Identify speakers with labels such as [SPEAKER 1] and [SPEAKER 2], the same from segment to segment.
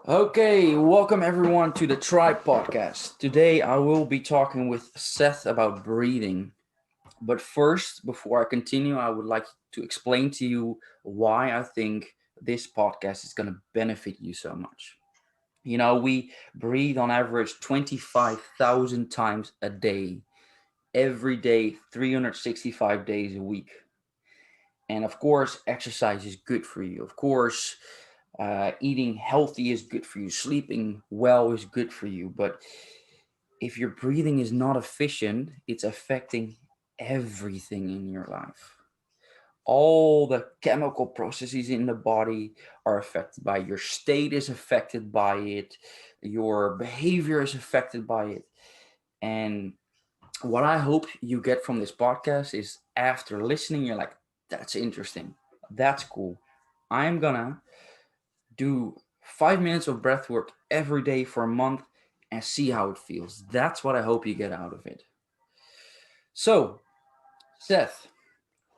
[SPEAKER 1] Okay, welcome everyone to the Tribe Podcast. Today I will be talking with Seth about breathing. But first, before I continue, I would like to explain to you why I think this podcast is going to benefit you so much. We breathe on average 25,000 times a day, every day, 365 days a week. And of course, exercise is good for you. Of course, eating healthy is good for you. Sleeping well is good for you. But if your breathing is not efficient, it's affecting everything in your life. All the chemical processes in the body are affected by it. Your state is affected by it. Your behavior is affected by it. And what I hope you get from this podcast is after listening, you're like, that's interesting. That's cool. I'm gonna do 5 minutes of breath work every day for a month and see how it feels. That's what I hope you get out of it. So, Seth,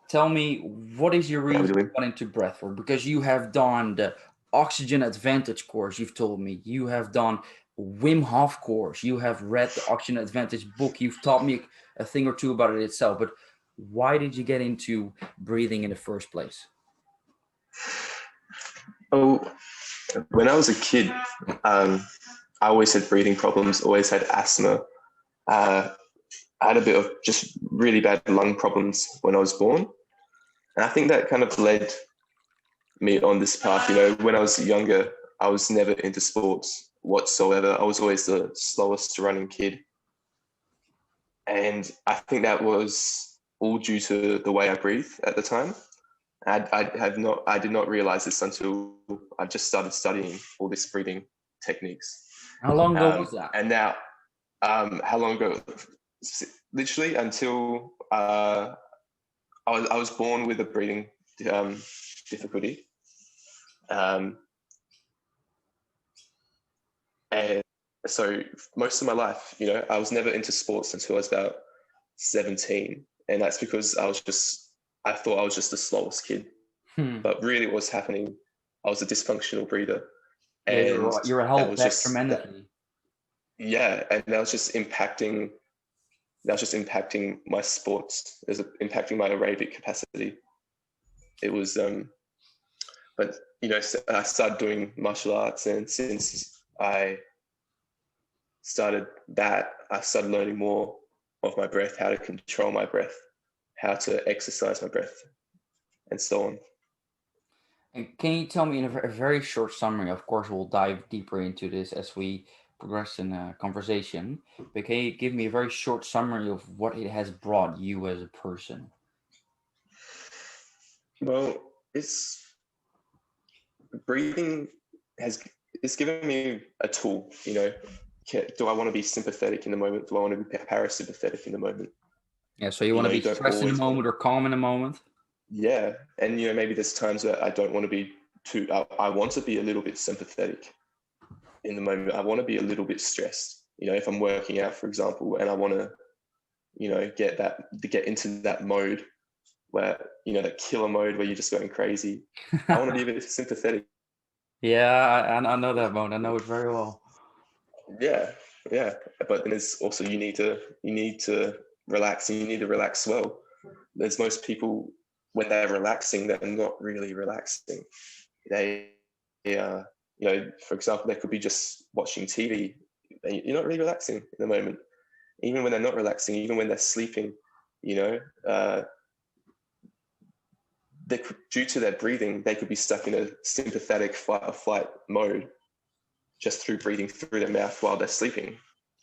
[SPEAKER 1] tell me, what is your
[SPEAKER 2] How we
[SPEAKER 1] reason
[SPEAKER 2] doing?
[SPEAKER 1] for into breath work? Because you have done the Oxygen Advantage course, you've told me. You have done Wim Hof course. You have read the Oxygen Advantage book. You've taught me a thing or two about it itself. But why did you get into breathing in the first place?
[SPEAKER 2] Oh, when I was a kid, I always had breathing problems, always had asthma. Uh, I had a bit of just really bad lung problems when I was born. And I think that kind of led me on this path. When I was younger, I was never into sports whatsoever. I was always the slowest running kid. And I think that was all due to the way I breathe at the time. I did not realize this until I just started studying all these breathing techniques.
[SPEAKER 1] How long ago was that?
[SPEAKER 2] And now, how long ago? Literally until I was born with a breathing difficulty, and so most of my life, I was never into sports until I was about 17, and that's because I thought I was just the slowest kid. But really what was happening, I was a dysfunctional breather.
[SPEAKER 1] Yeah,
[SPEAKER 2] And
[SPEAKER 1] you're
[SPEAKER 2] that
[SPEAKER 1] held
[SPEAKER 2] was
[SPEAKER 1] back
[SPEAKER 2] just that,
[SPEAKER 1] tremendously.
[SPEAKER 2] yeah, and that was just impacting my sports, impacting my aerobic capacity. It was but I started doing martial arts, and since I started that, I started learning more of my breath, how to control my breath, how to exercise my breath, and so on.
[SPEAKER 1] And can you tell me in a very short summary? Of course, we'll dive deeper into this as we progress in the conversation. But can you give me a very short summary of what it has brought you as a person?
[SPEAKER 2] Well, it's breathing has it's given me a tool. Do I want to be sympathetic in the moment? Do I want to be parasympathetic in the moment?
[SPEAKER 1] Yeah, so you want to
[SPEAKER 2] You
[SPEAKER 1] be
[SPEAKER 2] don't
[SPEAKER 1] stressed in the
[SPEAKER 2] always want to.
[SPEAKER 1] moment or calm in the moment?
[SPEAKER 2] Yeah, and maybe there's times where I don't want to be too. I want to be a little bit sympathetic in the moment. I want to be a little bit stressed. If I'm working out, for example, and I want to, get into that mode where that killer mode where you're just going crazy. I want to be a bit sympathetic.
[SPEAKER 1] Yeah, I know that mode. I know it very well.
[SPEAKER 2] Yeah, yeah. But then it's also you need to relax, and you need to relax well. There's most people, when they're relaxing, they're not really relaxing. They for example, they could be just watching TV, and you're not really relaxing in the moment. Even when they're not relaxing, even when they're sleeping, you know, uh, due to their breathing, they could be stuck in a sympathetic fight or flight mode just through breathing through their mouth while they're sleeping.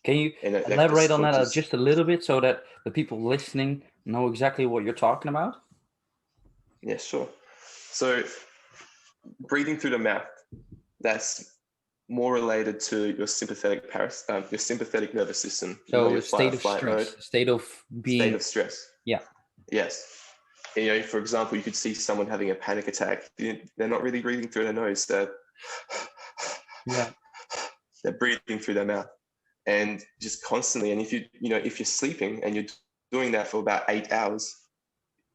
[SPEAKER 1] Can you
[SPEAKER 2] And that
[SPEAKER 1] elaborate
[SPEAKER 2] just
[SPEAKER 1] on that
[SPEAKER 2] causes.
[SPEAKER 1] just a little bit so that the people listening know exactly what you're talking about?
[SPEAKER 2] Yeah, sure. So breathing through the mouth, that's more related to your sympathetic nervous system,
[SPEAKER 1] So
[SPEAKER 2] your
[SPEAKER 1] a
[SPEAKER 2] fight or
[SPEAKER 1] state of
[SPEAKER 2] flight mode,
[SPEAKER 1] stress, a state of
[SPEAKER 2] state
[SPEAKER 1] being,
[SPEAKER 2] of stress.
[SPEAKER 1] yeah.
[SPEAKER 2] Yes. For example, you could see someone having a panic attack. They're not really breathing through their nose.
[SPEAKER 1] Yeah.
[SPEAKER 2] They're breathing through their mouth, and just constantly. And if you're sleeping and you're doing that for about 8 hours,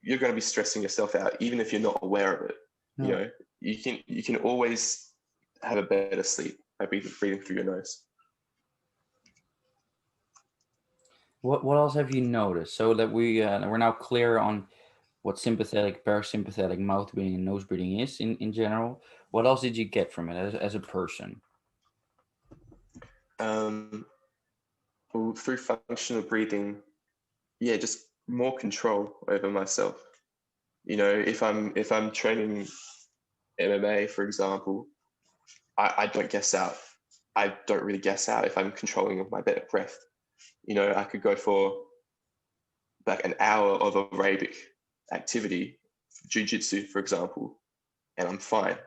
[SPEAKER 2] you're going to be stressing yourself out, even if you're not aware of it.
[SPEAKER 1] Yeah.
[SPEAKER 2] You can always have a better sleep. by breathing through your nose.
[SPEAKER 1] What else have you noticed? So that we're now clear on what sympathetic, parasympathetic mouth breathing and nose breathing is in general. What else did you get from it as a person?
[SPEAKER 2] Well, through functional breathing, yeah, just more control over myself. You know, if I'm training MMA, for example, I don't guess out. I don't really guess out if I'm controlling my breath. You know, I could go for like an hour of aerobic activity, jiu-jitsu, for example, and I'm fine.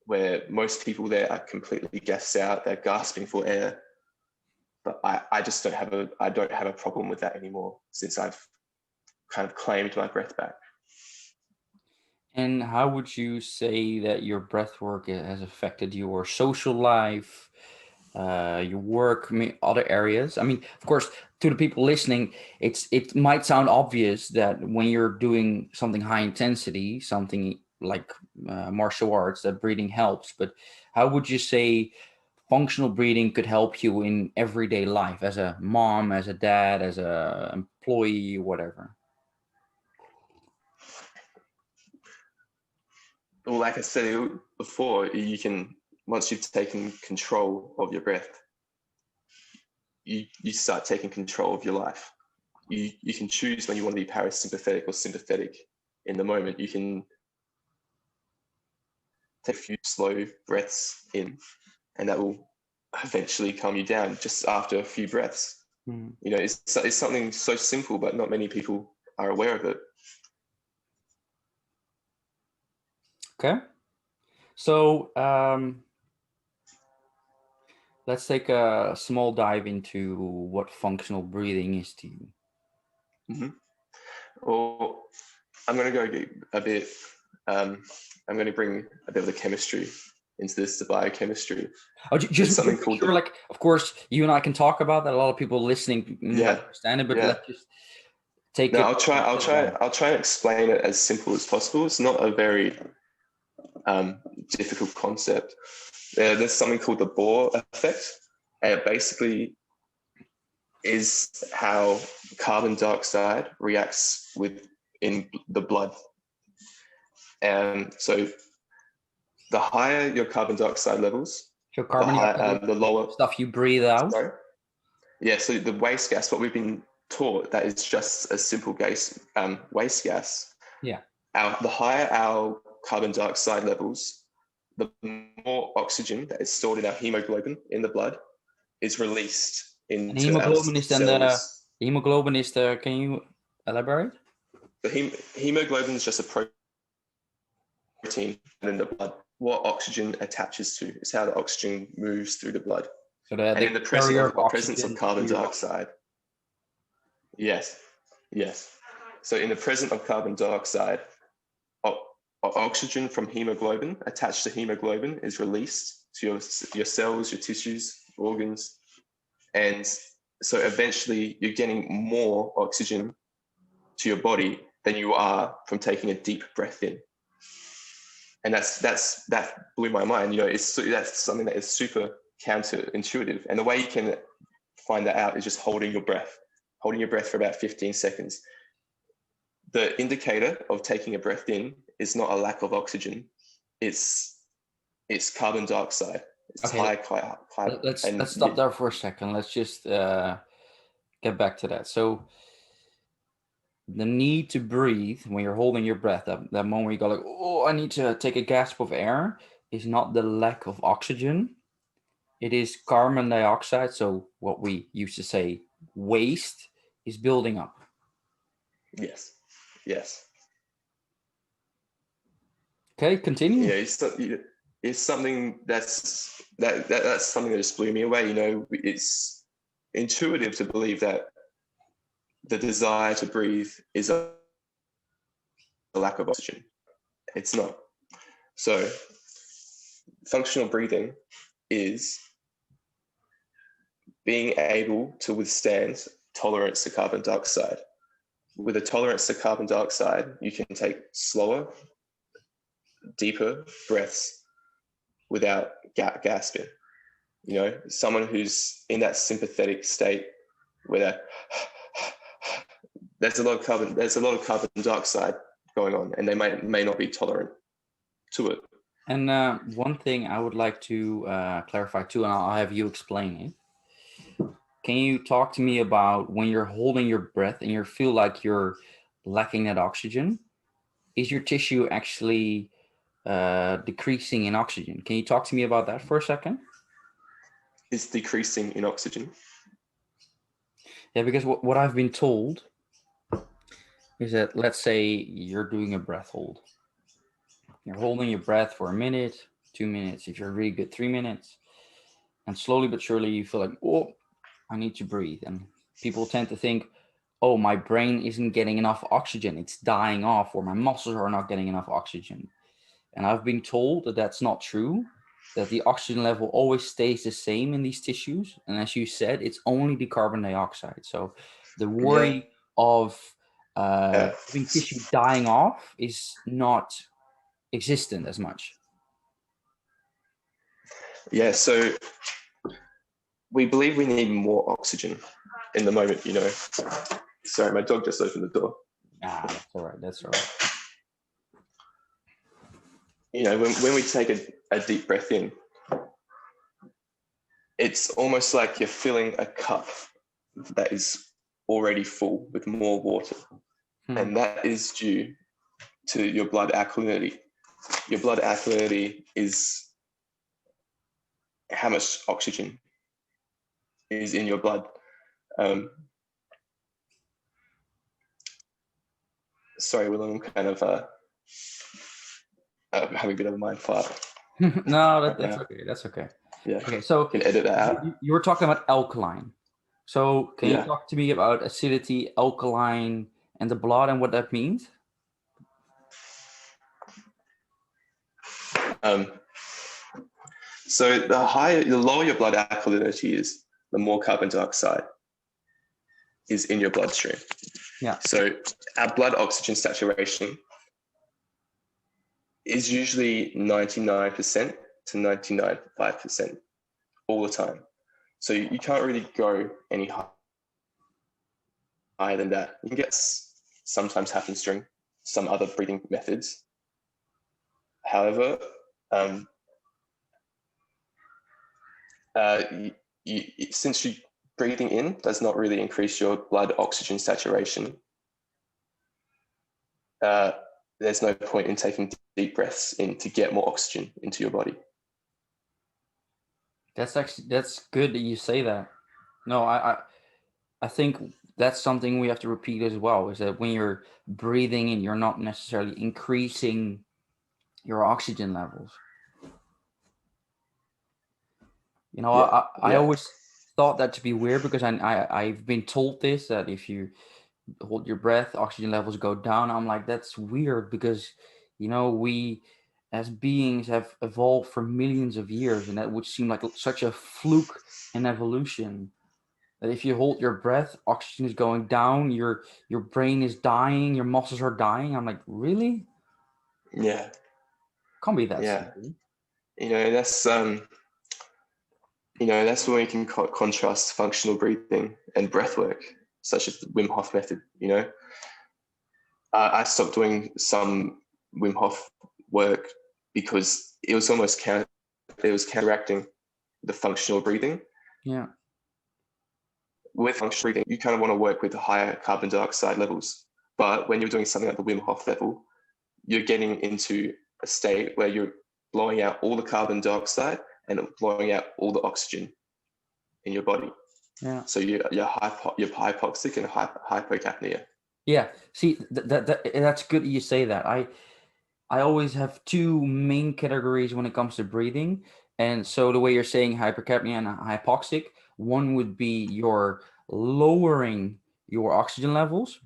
[SPEAKER 2] Where most people there are completely gassed out, they're gasping for air. But I just don't have a problem with that anymore since I've kind of claimed my breath back.
[SPEAKER 1] And how would you say that your breath work has affected your social life, your work, other areas? I mean, of course, to the people listening, it might sound obvious that when you're doing something high intensity, something like martial arts, that breathing helps. But how would you say functional breathing could help you in everyday life as a mom, as a dad, as a employee, whatever?
[SPEAKER 2] Well, like I said before, you can, once you've taken control of your breath, you start taking control of your life. You can choose when you want to be parasympathetic or sympathetic in the moment. You can take a few slow breaths in, and that will eventually calm you down just after a few breaths.
[SPEAKER 1] Mm.
[SPEAKER 2] You know, it's something so simple, but not many people are aware of it.
[SPEAKER 1] Okay. So let's take a small dive into what functional breathing is to you.
[SPEAKER 2] Mm-hmm. Well, I'm going to go a bit, I'm going to bring a bit of the chemistry into this, the biochemistry.
[SPEAKER 1] Oh,
[SPEAKER 2] There's
[SPEAKER 1] just
[SPEAKER 2] something called
[SPEAKER 1] sure, like, of course, you and I can talk about that. A lot of people listening might understand it, but
[SPEAKER 2] yeah.
[SPEAKER 1] let's just take
[SPEAKER 2] No,
[SPEAKER 1] it.
[SPEAKER 2] I'll try and explain it as simple as possible. It's not a very difficult concept. There's something called the Bohr effect, and it basically is how carbon dioxide reacts in the blood. And so the higher your carbon dioxide levels,
[SPEAKER 1] So carbon dioxide,
[SPEAKER 2] the lower
[SPEAKER 1] stuff you breathe out.
[SPEAKER 2] Sorry? Yeah, so the waste gas, what we've been taught, that is just a simple waste gas.
[SPEAKER 1] Yeah.
[SPEAKER 2] The higher our carbon dioxide levels, the more oxygen that is stored in our hemoglobin in the blood is released
[SPEAKER 1] And
[SPEAKER 2] into our
[SPEAKER 1] hemoglobin is then
[SPEAKER 2] cells.
[SPEAKER 1] the hemoglobin is the. Can you elaborate?
[SPEAKER 2] The hemoglobin is just a protein in the blood. What oxygen attaches to is how the oxygen moves through the blood.
[SPEAKER 1] So
[SPEAKER 2] And in the presence of carbon dioxide. Yes. So in the presence of carbon dioxide, oxygen from hemoglobin attached to hemoglobin is released to your cells, your tissues, organs. And so eventually you're getting more oxygen to your body than you are from taking a deep breath in. And that blew my mind. You know, that's something that is super counterintuitive. And the way you can find that out is just holding your breath for about 15 seconds. The indicator of taking a breath in is not a lack of oxygen. It's carbon dioxide. It's
[SPEAKER 1] Okay,
[SPEAKER 2] high.
[SPEAKER 1] Let's stop there for a second. Let's just get back to that. So the need to breathe when you're holding your breath, that moment you go like, oh, I need to take a gasp of air, is not the lack of oxygen. It is carbon dioxide. So what we used to say, waste, is building up.
[SPEAKER 2] Yes.
[SPEAKER 1] Okay, continue.
[SPEAKER 2] Yeah, it's something that's something that just blew me away. You know, it's intuitive to believe that the desire to breathe is a lack of oxygen. It's not. So functional breathing is being able to withstand tolerance to carbon dioxide. With a tolerance to carbon dioxide, you can take slower, deeper breaths without gasping. You know, someone who's in that sympathetic state where there's a lot of carbon dioxide going on, and they may not be tolerant to it.
[SPEAKER 1] And one thing I would like to clarify too, and I'll have you explain it. Can you talk to me about when you're holding your breath and you feel like you're lacking that oxygen? Is your tissue actually decreasing in oxygen? Can you talk to me about that for a second?
[SPEAKER 2] It's decreasing in oxygen.
[SPEAKER 1] Yeah, because what I've been told is that, let's say you're doing a breath hold. You're holding your breath for a minute, 2 minutes, if you're really good, 3 minutes. And slowly but surely you feel like, oh, I need to breathe. And people tend to think, oh, my brain isn't getting enough oxygen. It's dying off, or my muscles are not getting enough oxygen. And I've been told that that's not true, that the oxygen level always stays the same in these tissues. And as you said, it's only the carbon dioxide. So the worry of having tissue dying off is not existent as much.
[SPEAKER 2] Yeah, so we believe we need more oxygen in the moment, you know. Sorry, my dog just opened the door.
[SPEAKER 1] That's all right. That's all right.
[SPEAKER 2] You know, when we take a deep breath in, it's almost like you're filling a cup that is already full with more water. And that is due to your blood alkalinity. Your blood alkalinity is how much oxygen is in your blood. Sorry, Will, I'm kind of having a bit of a mind fart.
[SPEAKER 1] No, that's okay. That's okay.
[SPEAKER 2] Yeah.
[SPEAKER 1] Okay, so
[SPEAKER 2] you can edit that out.
[SPEAKER 1] You were talking about alkaline. So can you talk to me about acidity, alkaline, and the blood and what that means?
[SPEAKER 2] So the lower your blood alkalinity is, the more carbon dioxide is in your bloodstream.
[SPEAKER 1] Yeah.
[SPEAKER 2] So our blood oxygen saturation is usually 99% to 99.5% all the time. So you can't really go any higher than that. You can get, sometimes happens during some other breathing methods. However, since you breathing in does not really increase your blood oxygen saturation, there's no point in taking deep breaths in to get more oxygen into your body.
[SPEAKER 1] That's good that you say that. No, I think that's something we have to repeat as well, is that when you're breathing in, you're not necessarily increasing your oxygen levels. You know, I always thought that to be weird, because I've been told this, that if you hold your breath, oxygen levels go down. I'm like, that's weird, because, you know, we as beings have evolved for millions of years, and that would seem like such a fluke in evolution, that if you hold your breath, oxygen is going down, your brain is dying, your muscles are dying. I'm like, really?
[SPEAKER 2] Yeah.
[SPEAKER 1] Can't be that simple.
[SPEAKER 2] You know, that's when we can contrast functional breathing and breath work, such as the Wim Hof method. You know, I stopped doing some Wim Hof work because it was almost counteracting the functional breathing.
[SPEAKER 1] Yeah.
[SPEAKER 2] With functional breathing, you kind of want to work with higher carbon dioxide levels. But when you're doing something at the Wim Hof level, you're getting into a state where you're blowing out all the carbon dioxide and blowing out all the oxygen in your body.
[SPEAKER 1] Yeah.
[SPEAKER 2] So you're hypoxic and hypocapnia.
[SPEAKER 1] Yeah. See, that's good that you say that. I always have two main categories when it comes to breathing. And so the way you're saying hypercapnia and hypoxic, one would be you're lowering your oxygen levels.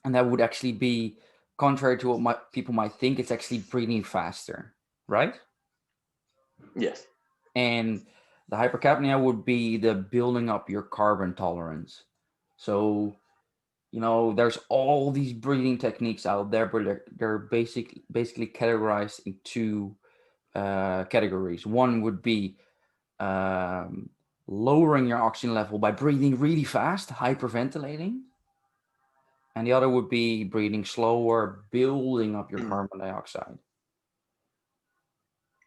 [SPEAKER 1] And that would actually be contrary to what people might think. It's actually breathing faster, right?
[SPEAKER 2] Yes.
[SPEAKER 1] And the hypercapnia would be the building up your carbon tolerance. So, you know, there's all these breathing techniques out there, but they're basically categorized in two categories. One would be lowering your oxygen level by breathing really fast, hyperventilating. And the other would be breathing slower, building up your carbon dioxide.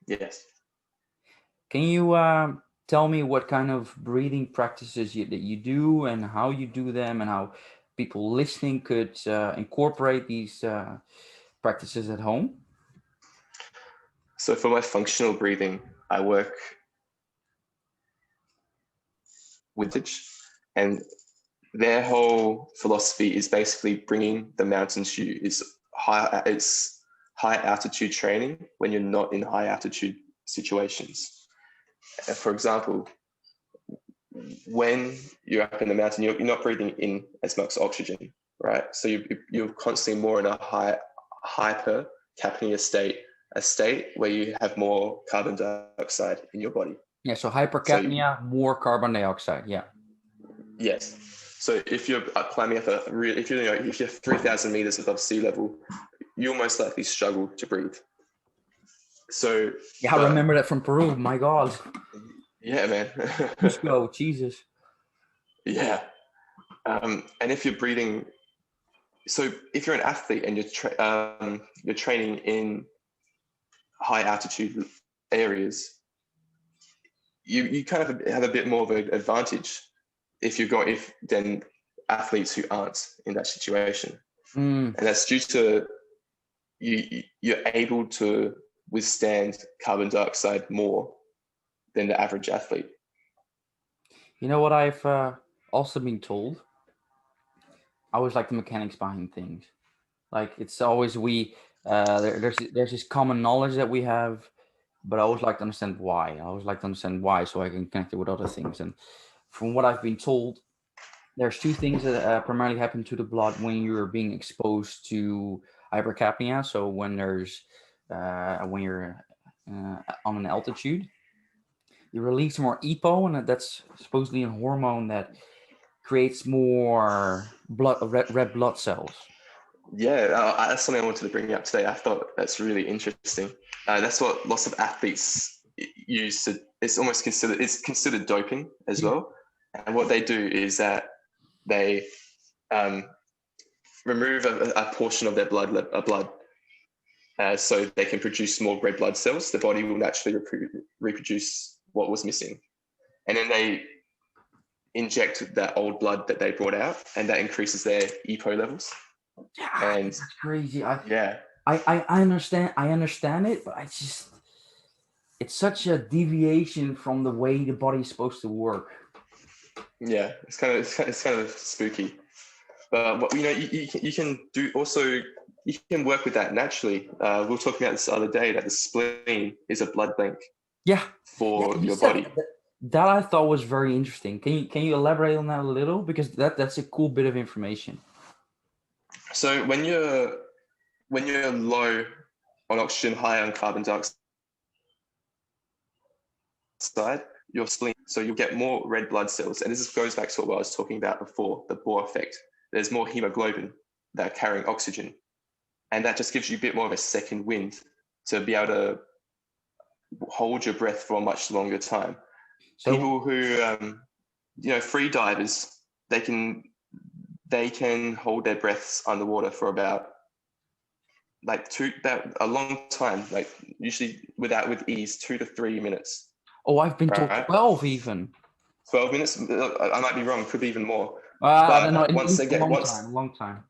[SPEAKER 2] Yes.
[SPEAKER 1] Can you tell me what kind of breathing practices that you do and how you do them and how people listening could incorporate these practices at home?
[SPEAKER 2] So for my functional breathing, I work with it, and their whole philosophy is basically bringing the mountains to you. It's high altitude training when you're not in high altitude situations. For example, when you're up in the mountain, you're not breathing in as much oxygen, right? So you're constantly more in a hyper capnia state, a state where you have more carbon dioxide in your body.
[SPEAKER 1] Yeah, so hypercapnia, more carbon dioxide. Yeah.
[SPEAKER 2] Yes. So if you're climbing up if you're 3,000 meters above sea level, you'll most likely struggle to breathe. So
[SPEAKER 1] yeah, I remember that from Peru. My God.
[SPEAKER 2] Yeah, man.
[SPEAKER 1] Cusco, Jesus.
[SPEAKER 2] Yeah. And if you're breathing, so if you're an athlete and you're training in high altitude areas, you kind of have a bit more of an advantage than athletes who aren't in that situation. And that's due to you're able to withstand carbon dioxide more than the average athlete.
[SPEAKER 1] You know what I've also been told? I always like the mechanics behind things. Like it's always there's this common knowledge that we have, but I always like to understand why. I always like to understand why so I can connect it with other things. And from what I've been told, there's two things that primarily happen to the blood when you're being exposed to hypercapnia. So when you're on an altitude, you release more EPO, and that's supposedly a hormone that creates more red blood cells.
[SPEAKER 2] Yeah, that's something I wanted to bring up today. I thought that's really interesting. That's what lots of athletes use to. It's considered doping as well. And what they do is that they remove a portion of their blood, so they can produce more red blood cells. The body will naturally reproduce what was missing, and then they inject that old blood that they brought out, and that increases their EPO levels.
[SPEAKER 1] Yeah,
[SPEAKER 2] And
[SPEAKER 1] that's crazy. I understand it, but it's such a deviation from the way the body's supposed to work.
[SPEAKER 2] Yeah, it's kind of spooky, but you can do also. You can work with that naturally. We were talking about this the other day that the spleen is a blood bank.
[SPEAKER 1] Yeah,
[SPEAKER 2] for your body.
[SPEAKER 1] That I thought was very interesting. Can you elaborate on that a little, because that's a cool bit of information.
[SPEAKER 2] So when you're low on oxygen, high on carbon dioxide, your spleen, so you'll get more red blood cells. And this goes back to what I was talking about before, the Bohr effect. There's more hemoglobin that are carrying oxygen. And that just gives you a bit more of a second wind to be able to hold your breath for a much longer time. So, people who, free divers, they can hold their breaths underwater for about a long time, like usually with ease, 2 to 3 minutes.
[SPEAKER 1] Oh, I've been told 12 even.
[SPEAKER 2] 12 minutes? I might be wrong. Could be even more.
[SPEAKER 1] I don't know. Long time.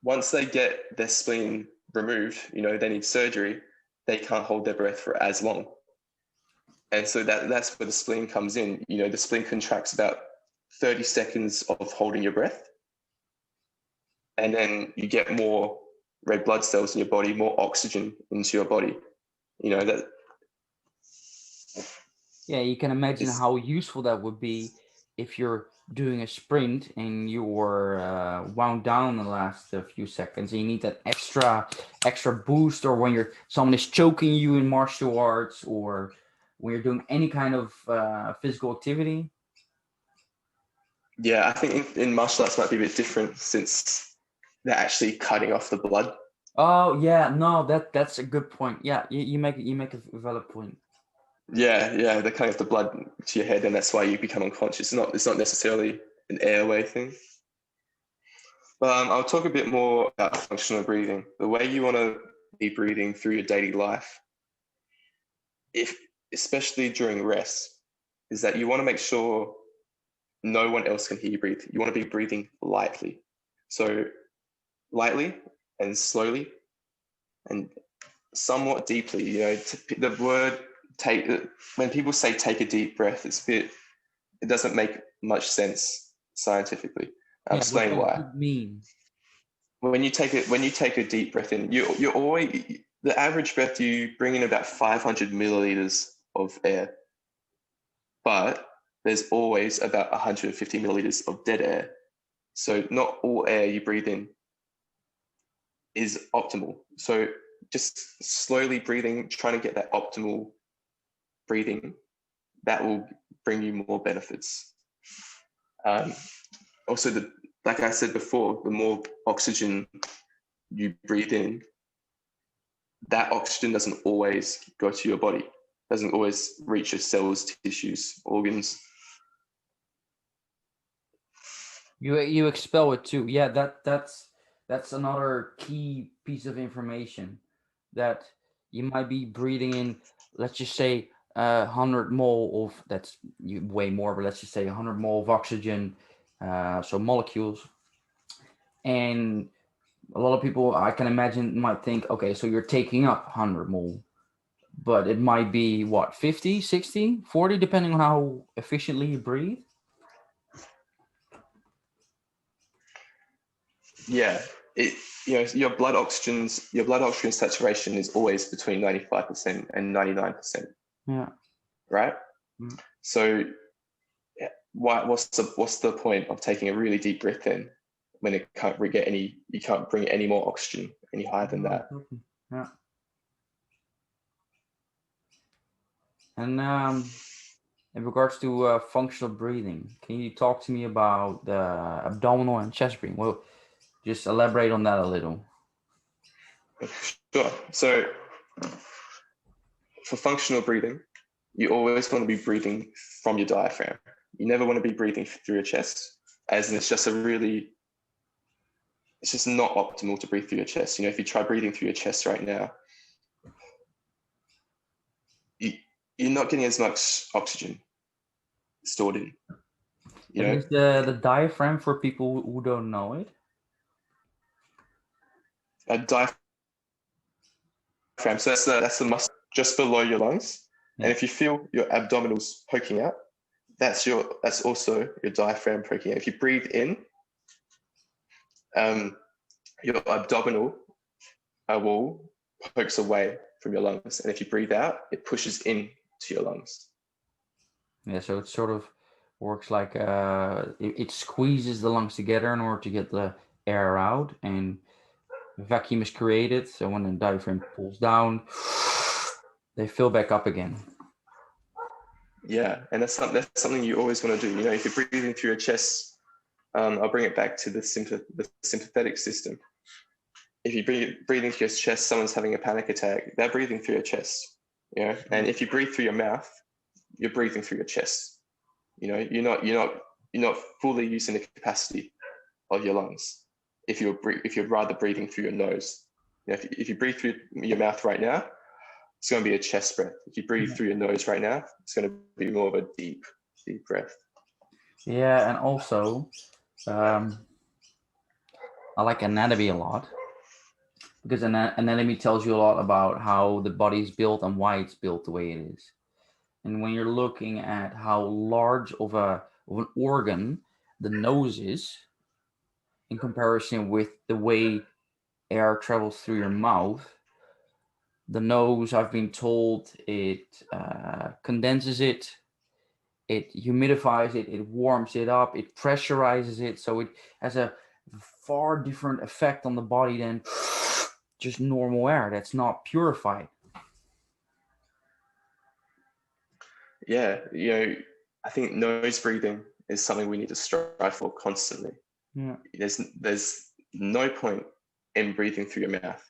[SPEAKER 2] Once they get their spleen removed, they need surgery. They can't hold their breath for as long, and so that's where the spleen comes in. The spleen contracts about 30 seconds of holding your breath, and then you get more red blood cells in your body, more oxygen into your body. That.
[SPEAKER 1] Yeah, you can imagine how useful that would be if you're doing a sprint and you're wound down the last few seconds and you need that extra boost, or when someone is choking you in martial arts, or when you're doing any kind of physical activity.
[SPEAKER 2] Yeah, I think in martial arts might be a bit different since they're actually cutting off the blood.
[SPEAKER 1] Oh yeah, no, that's a good point. Yeah, you make a valid point.
[SPEAKER 2] Yeah, they kind of the blood to your head, and that's why you become unconscious. It's not necessarily an airway thing. But I'll talk a bit more about functional breathing. The way you want to be breathing through your daily life, if especially during rest, is that you want to make sure no one else can hear you breathe. You want to be breathing lightly. So lightly and slowly and somewhat deeply. The word take, when people say take a deep breath, it doesn't make much sense scientifically. I'll
[SPEAKER 1] Yeah, what
[SPEAKER 2] explain
[SPEAKER 1] does
[SPEAKER 2] why.
[SPEAKER 1] it mean?
[SPEAKER 2] When you take a deep breath in, you're always, the average breath, you bring in about 500 milliliters of air, but there's always about 150 milliliters of dead air. So not all air you breathe in is optimal. So just slowly breathing, trying to get that optimal breathing, that will bring you more benefits. Also, like I said before, the more oxygen you breathe in, that oxygen doesn't always go to your body, doesn't always reach your cells, tissues, organs.
[SPEAKER 1] You expel it too. Yeah, that's another key piece of information, that you might be breathing in, let's just say 100 mole of, that's way more, but let's just say 100 mole of oxygen, so molecules. And a lot of people, I can imagine, might think, okay, so you're taking up 100 mole, but it might be what, 50, 60, 40, depending on how efficiently you breathe.
[SPEAKER 2] Yeah, your blood oxygen saturation is always between 95% and 99%,
[SPEAKER 1] Yeah.
[SPEAKER 2] right?
[SPEAKER 1] Mm.
[SPEAKER 2] So what's the point of taking a really deep breath in when you can't bring any more oxygen any higher than that?
[SPEAKER 1] Yeah. And in regards to functional breathing, can you talk to me about the abdominal and chest breathing? Well, just elaborate on that a little.
[SPEAKER 2] Sure. So for functional breathing, you always want to be breathing from your diaphragm. You never want to be breathing through your chest, as in it's just not optimal to breathe through your chest. If you try breathing through your chest right now, you're not getting as much oxygen stored in.
[SPEAKER 1] What is the diaphragm for people who don't know it?
[SPEAKER 2] A diaphragm. So that's the muscle just below your lungs,
[SPEAKER 1] Yeah.
[SPEAKER 2] and if you feel your abdominals poking out, that's also your diaphragm poking out. If you breathe in, your abdominal wall pokes away from your lungs, and if you breathe out, it pushes in to your lungs.
[SPEAKER 1] Yeah, so it sort of works like it squeezes the lungs together in order to get the air out, and vacuum is created. So when the diaphragm pulls down, they fill back up again.
[SPEAKER 2] Yeah, and that's something you always want to do. If you're breathing through your chest, I'll bring it back to the sympathetic system. If you're breathing through your chest, someone's having a panic attack, they're breathing through your chest. And if you breathe through your mouth, you're breathing through your chest. You're not fully using the capacity of your lungs if you're rather breathing through your nose. If you breathe through your mouth right now, it's going to be a chest breath. If you breathe through your nose right now, it's going to be more of a deep breath.
[SPEAKER 1] Yeah, and also I like anatomy a lot, because anatomy tells you a lot about how the body is built and why it's built the way it is. And when you're looking at how large of an organ the nose is in comparison with the way air travels through your mouth, the nose, I've been told, it condenses it, it humidifies it, it warms it up, it pressurizes it, so it has a far different effect on the body than just normal air that's not purified.
[SPEAKER 2] Yeah, I think nose breathing is something we need to strive for constantly.
[SPEAKER 1] Yeah.
[SPEAKER 2] There's no point in breathing through your mouth,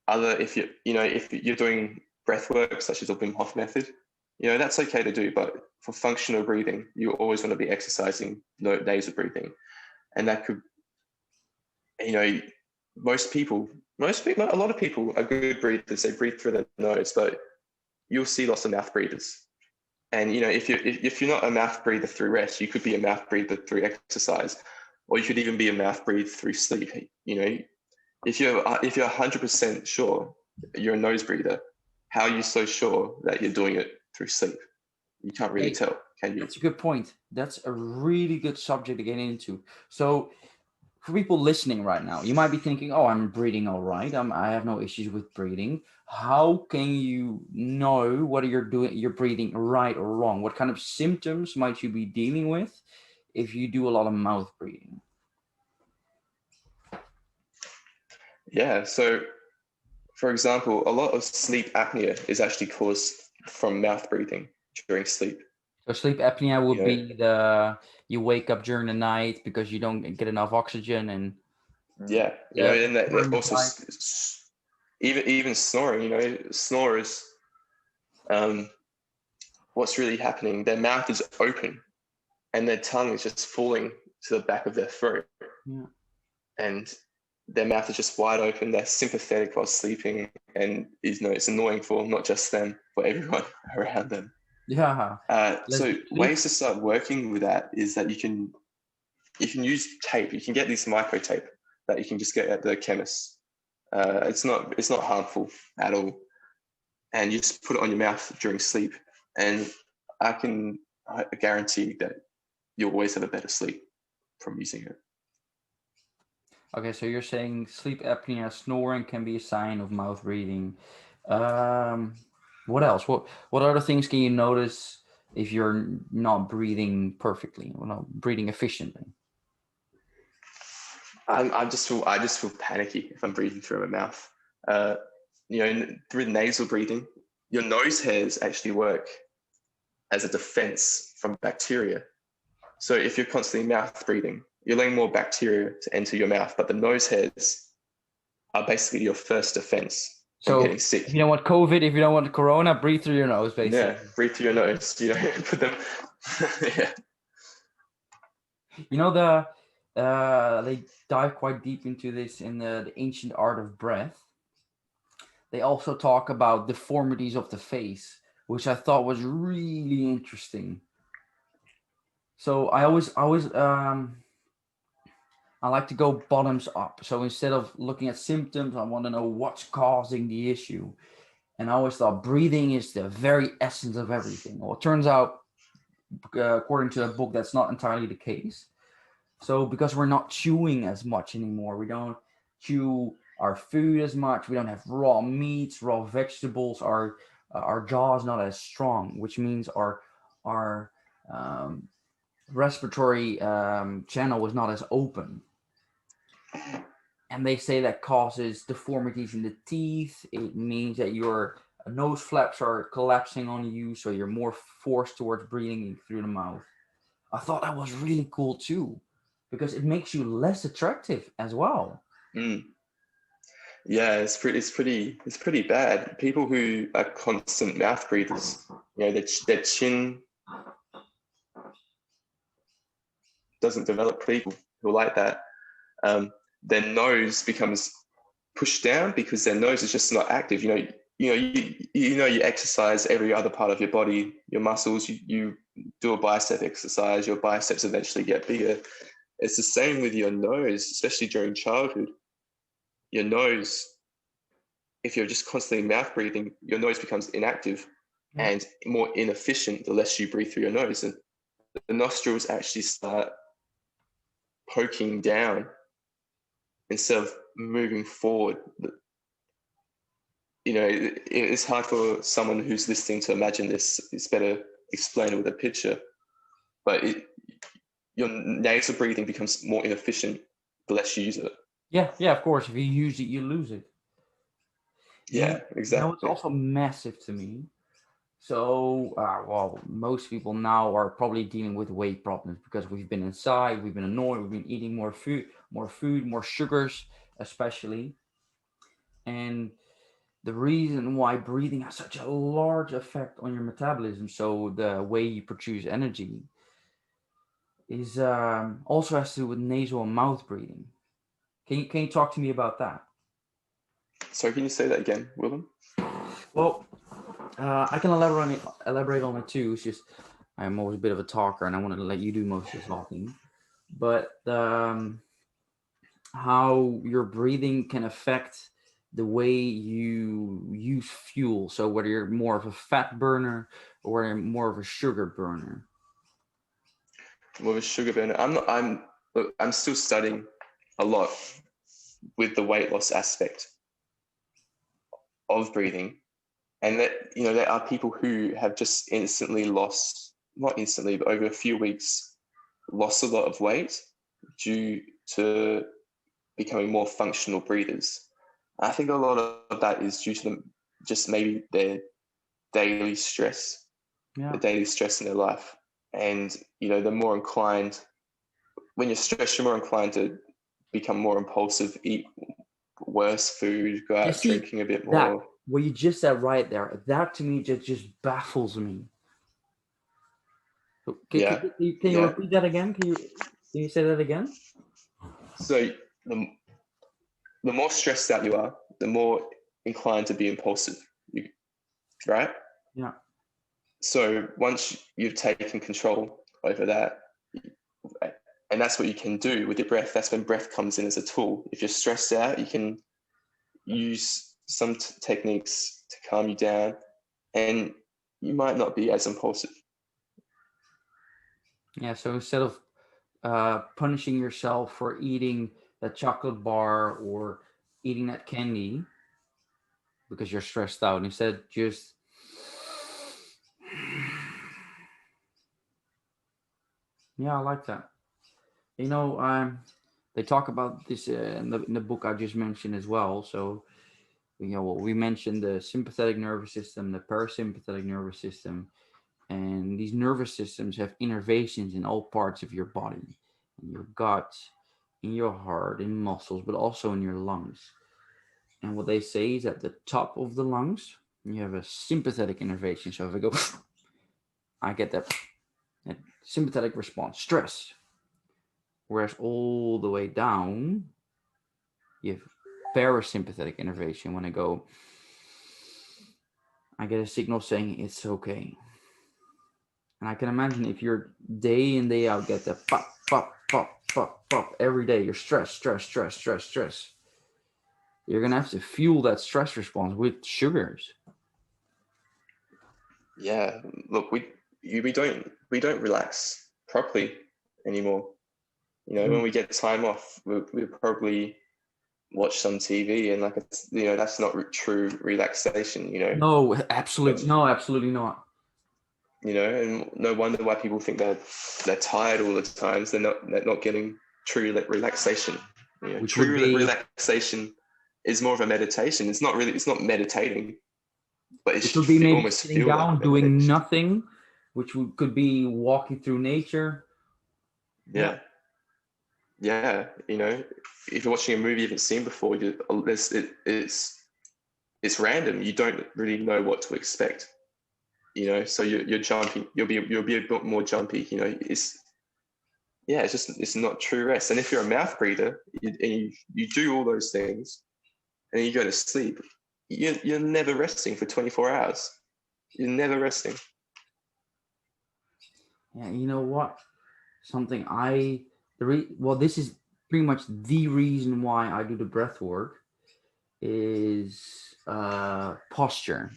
[SPEAKER 2] if you're doing breath work such as the Wim Hof method. That's okay to do, but for functional breathing, you always want to be exercising nasal breathing. And that could, a lot of people are good breathers. They breathe through their nose, but you'll see lots of mouth breathers. And if you're not a mouth breather through rest, you could be a mouth breather through exercise, or you could even be a mouth breather through sleep. If you're 100% sure you're a nose breather, how are you so sure that you're doing it through sleep? You can't really
[SPEAKER 1] Hey,
[SPEAKER 2] tell, can you?
[SPEAKER 1] that's a good point. That's a really good subject to get into. So for people listening right now, you might be thinking, "Oh, I'm breathing all right. I have no issues with breathing." How can you know whether you're breathing right or wrong? What kind of symptoms might you be dealing with if you do a lot of mouth breathing?
[SPEAKER 2] Yeah. So, for example, a lot of sleep apnea is actually caused from mouth breathing during sleep.
[SPEAKER 1] So sleep apnea would
[SPEAKER 2] You know,
[SPEAKER 1] be you wake up during the night because you don't get enough oxygen and
[SPEAKER 2] yeah.
[SPEAKER 1] the
[SPEAKER 2] And that
[SPEAKER 1] term is
[SPEAKER 2] also
[SPEAKER 1] like
[SPEAKER 2] even snoring. Snorers. What's really happening? Their mouth is open, and their tongue is just falling to the back of their throat,
[SPEAKER 1] yeah.
[SPEAKER 2] and their mouth is just wide open. They're sympathetic while sleeping, and it's annoying for not just them, for everyone around them.
[SPEAKER 1] Yeah. Less
[SPEAKER 2] So
[SPEAKER 1] deep sleep.
[SPEAKER 2] ways to start working with that is that you can use tape. You can get this micro tape that you can just get at the chemist. It's not harmful at all, and you just put it on your mouth during sleep, and I guarantee that you'll always have a better sleep from using it.
[SPEAKER 1] Okay, so you're saying sleep apnea, snoring can be a sign of mouth breathing. Um, what else? What other things can you notice if you're not breathing perfectly or not breathing efficiently?
[SPEAKER 2] I just feel panicky if I'm breathing through my mouth. Uh, through nasal breathing, your nose hairs actually work as a defense from bacteria. So if you're constantly mouth breathing, you're letting more bacteria to enter your mouth, but the nose hairs are basically your first defense from
[SPEAKER 1] So
[SPEAKER 2] getting sick.
[SPEAKER 1] if you don't want COVID, if you don't want corona, breathe through your nose,
[SPEAKER 2] Yeah,
[SPEAKER 1] basically.
[SPEAKER 2] breathe through your nose. Put them. Yeah.
[SPEAKER 1] You know they dive quite deep into this in the ancient art of breath. They also talk about deformities of the face, which I thought was really interesting. So I like to go bottoms up. So instead of looking at symptoms, I want to know what's causing the issue. And I always thought breathing is the very essence of everything. Well, it turns out, according to a book, that's not entirely the case. So because we're not chewing as much anymore, we don't chew our food as much. We don't have raw meats, raw vegetables. Our jaw is not as strong, which means our respiratory channel was not as open. And they say that causes deformities in the teeth. It means that your nose flaps are collapsing on you, so you're more forced towards breathing through the mouth. I thought that was really cool too, because it makes you less attractive as well.
[SPEAKER 2] Mm. Yeah, it's pretty bad. People who are constant mouth breathers, their chin doesn't develop. People who are like that, um, their nose becomes pushed down because their nose is just not active. You exercise every other part of your body, your muscles. You do a bicep exercise, your biceps eventually get bigger. It's the same with your nose, especially during childhood. Your nose, if you're just constantly mouth breathing, your nose becomes inactive
[SPEAKER 1] Yeah.
[SPEAKER 2] and more inefficient the less you breathe through your nose. And the nostrils actually start poking down instead of moving forward. It's hard for someone who's listening to imagine this. It's better explained with a picture. But your nasal breathing becomes more inefficient the less you use it.
[SPEAKER 1] Yeah, yeah, of course. If you use it, you lose it.
[SPEAKER 2] Yeah,
[SPEAKER 1] It's
[SPEAKER 2] exactly.
[SPEAKER 1] also massive to me. So, well, most people now are probably dealing with weight problems because we've been inside, we've been annoyed, we've been eating more food, more sugars, especially. And the reason why breathing has such a large effect on your metabolism, so the way you produce energy, is also has to do with nasal and mouth breathing. Can you talk to me about that?
[SPEAKER 2] So can you say that again, Willem?
[SPEAKER 1] Well, I can elaborate on it too. It's just I'm always a bit of a talker, and I want to let you do most of the talking. But how your breathing can affect the way you use fuel. So whether you're more of a fat burner or whether you're more of a sugar burner.
[SPEAKER 2] Well, with sugar burner, I'm not. Look, I'm still studying a lot with the weight loss aspect of breathing, and that there are people who have just instantly lost, not instantly, but over a few weeks, lost a lot of weight due to becoming more functional breathers. I think a lot of that is due to them just maybe their daily stress,
[SPEAKER 1] Yeah.
[SPEAKER 2] the daily stress in their life. And, they're more inclined, when you're stressed, you're more inclined to become more impulsive, eat worse food, go
[SPEAKER 1] You
[SPEAKER 2] out
[SPEAKER 1] see
[SPEAKER 2] drinking a bit
[SPEAKER 1] that
[SPEAKER 2] more.
[SPEAKER 1] what you just said right there. That to me just baffles me. So,
[SPEAKER 2] Yeah.
[SPEAKER 1] can you
[SPEAKER 2] Yeah.
[SPEAKER 1] repeat that again? Can you say that again?
[SPEAKER 2] So the, the more stressed out you are, the more inclined to be impulsive, right?
[SPEAKER 1] Yeah.
[SPEAKER 2] So once you've taken control over that, and that's what you can do with your breath. That's when breath comes in as a tool. If you're stressed out, you can use some techniques to calm you down, and you might not be as impulsive.
[SPEAKER 1] Yeah. So instead of punishing yourself for eating that chocolate bar or eating that candy because you're stressed out, instead just yeah, I like that. You know, they talk about this in the book I just mentioned as well. So well, we mentioned the sympathetic nervous system, the parasympathetic nervous system, and these nervous systems have innervations in all parts of your body, in your gut, in your heart, in muscles, but also in your lungs. And what they say is at the top of the lungs, you have a sympathetic innervation. So if I go, I get that sympathetic response, stress. Whereas all the way down, you have parasympathetic innervation. When I go, I get a signal saying it's okay. And I can imagine if you're day in, day out, get the pop, pop, pop, pop, pop every day, you're stressed, stress, stress, stress, stress. You're going to have to fuel that stress response with sugars.
[SPEAKER 2] Yeah, look, we don't relax properly anymore. When we get time off, we probably watch some TV, and that's not true relaxation.
[SPEAKER 1] No, absolutely. No, absolutely not.
[SPEAKER 2] And no wonder why people think they're tired all the times. They're not getting true relaxation.
[SPEAKER 1] Which would
[SPEAKER 2] True
[SPEAKER 1] be,
[SPEAKER 2] relaxation is more of a meditation. It's not meditating, but it
[SPEAKER 1] which
[SPEAKER 2] should
[SPEAKER 1] would be maybe
[SPEAKER 2] almost
[SPEAKER 1] sitting
[SPEAKER 2] feel like
[SPEAKER 1] down, doing
[SPEAKER 2] meditation.
[SPEAKER 1] nothing, which could be walking through nature. Yeah.
[SPEAKER 2] Yeah. Yeah, if you're watching a movie you haven't seen before, it's random. You don't really know what to expect. So you're jumpy. You'll be a bit more jumpy. It's not true rest. And if you're a mouth breather and you do all those things and then you go to sleep, you're never resting for 24 hours. You're never resting.
[SPEAKER 1] Yeah. You know what? Something well, this is pretty much the reason why I do the breath work is posture.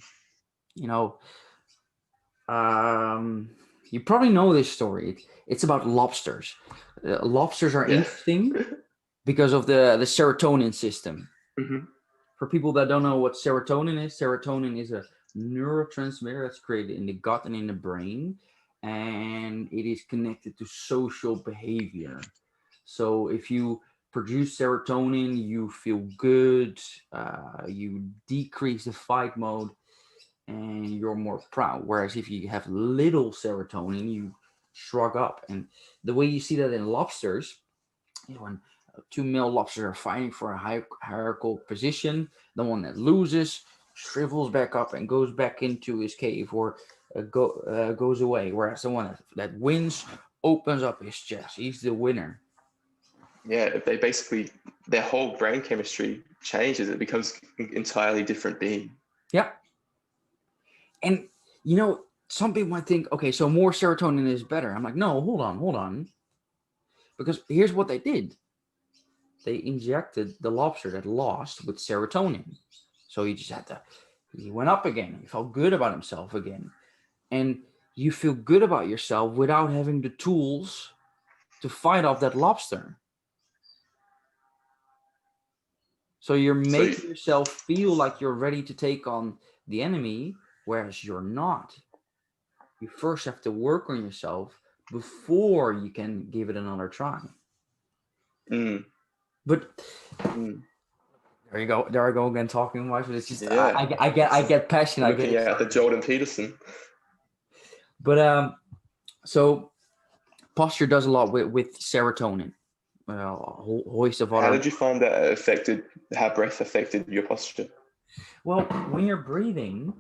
[SPEAKER 1] You know, you probably know this story. It's about lobsters. Lobsters are
[SPEAKER 2] Yeah.
[SPEAKER 1] interesting because of the serotonin system.
[SPEAKER 2] Mm-hmm.
[SPEAKER 1] For people that don't know what serotonin is a neurotransmitter that's created in the gut and in the brain, and it is connected to social behavior. So if you produce serotonin, you feel good, you decrease the fight mode, and you're more proud. Whereas if you have little serotonin, you shrug up. And the way you see that in lobsters, when two male lobsters are fighting for a hierarchical position, the one that loses shrivels back up and goes back into his cave, or goes away. Whereas the one that wins opens up his chest. He's the winner.
[SPEAKER 2] Yeah, they basically, their whole brain chemistry changes. It becomes an entirely different being.
[SPEAKER 1] Yeah. And some people might think, okay, so more serotonin is better. I'm like, no, hold on. Because here's what they did. They injected the lobster that lost with serotonin. So he went up again. He felt good about himself again. And you feel good about yourself without having the tools to fight off that lobster. So you're
[SPEAKER 2] So
[SPEAKER 1] making yourself feel like you're ready to take on the enemy, whereas you're not. You first have to work on yourself before you can give it another try.
[SPEAKER 2] mm,
[SPEAKER 1] But
[SPEAKER 2] mm,
[SPEAKER 1] there you go. There I go again talking much. But it's just
[SPEAKER 2] yeah,
[SPEAKER 1] I get passionate. I get
[SPEAKER 2] looking at the
[SPEAKER 1] excited.
[SPEAKER 2] Jordan Peterson.
[SPEAKER 1] But so posture does a lot with serotonin. A host of
[SPEAKER 2] How
[SPEAKER 1] other.
[SPEAKER 2] did you find that affected, how breath affected your posture?
[SPEAKER 1] Well, when you're breathing,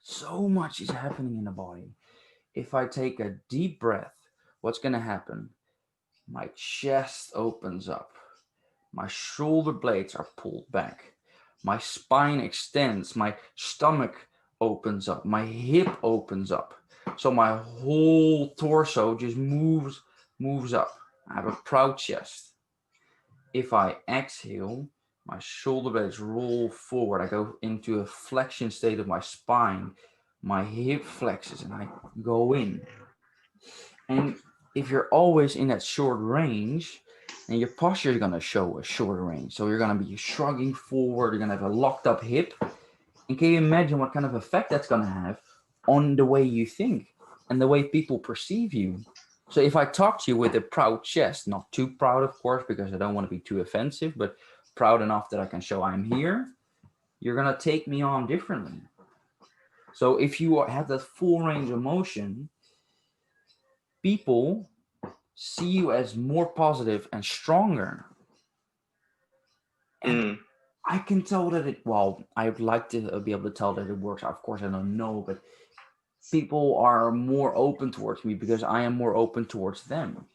[SPEAKER 1] so much is happening in the body. If I take a deep breath, what's going to happen? My chest opens up. My shoulder blades are pulled back. My spine extends. My stomach opens up. My hip opens up. So my whole torso just moves up. I have a proud chest. If I exhale, my shoulder blades roll forward. I go into a flexion state of my spine. My hip flexes and I go in. And if you're always in that short range, then your posture is going to show a shorter range. So you're going to be shrugging forward. You're going to have a locked up hip. And can you imagine what kind of effect that's going to have on the way you think and the way people perceive you? So if I talk to you with a proud chest, not too proud, of course, because I don't want to be too offensive, but proud enough that I can show I'm here, you're going to take me on differently. So if you have that full range of motion, people see you as more positive and stronger. And I can tell that I would like to be able to tell that it works. Of course, I don't know, but people are more open towards me because I am more open towards them.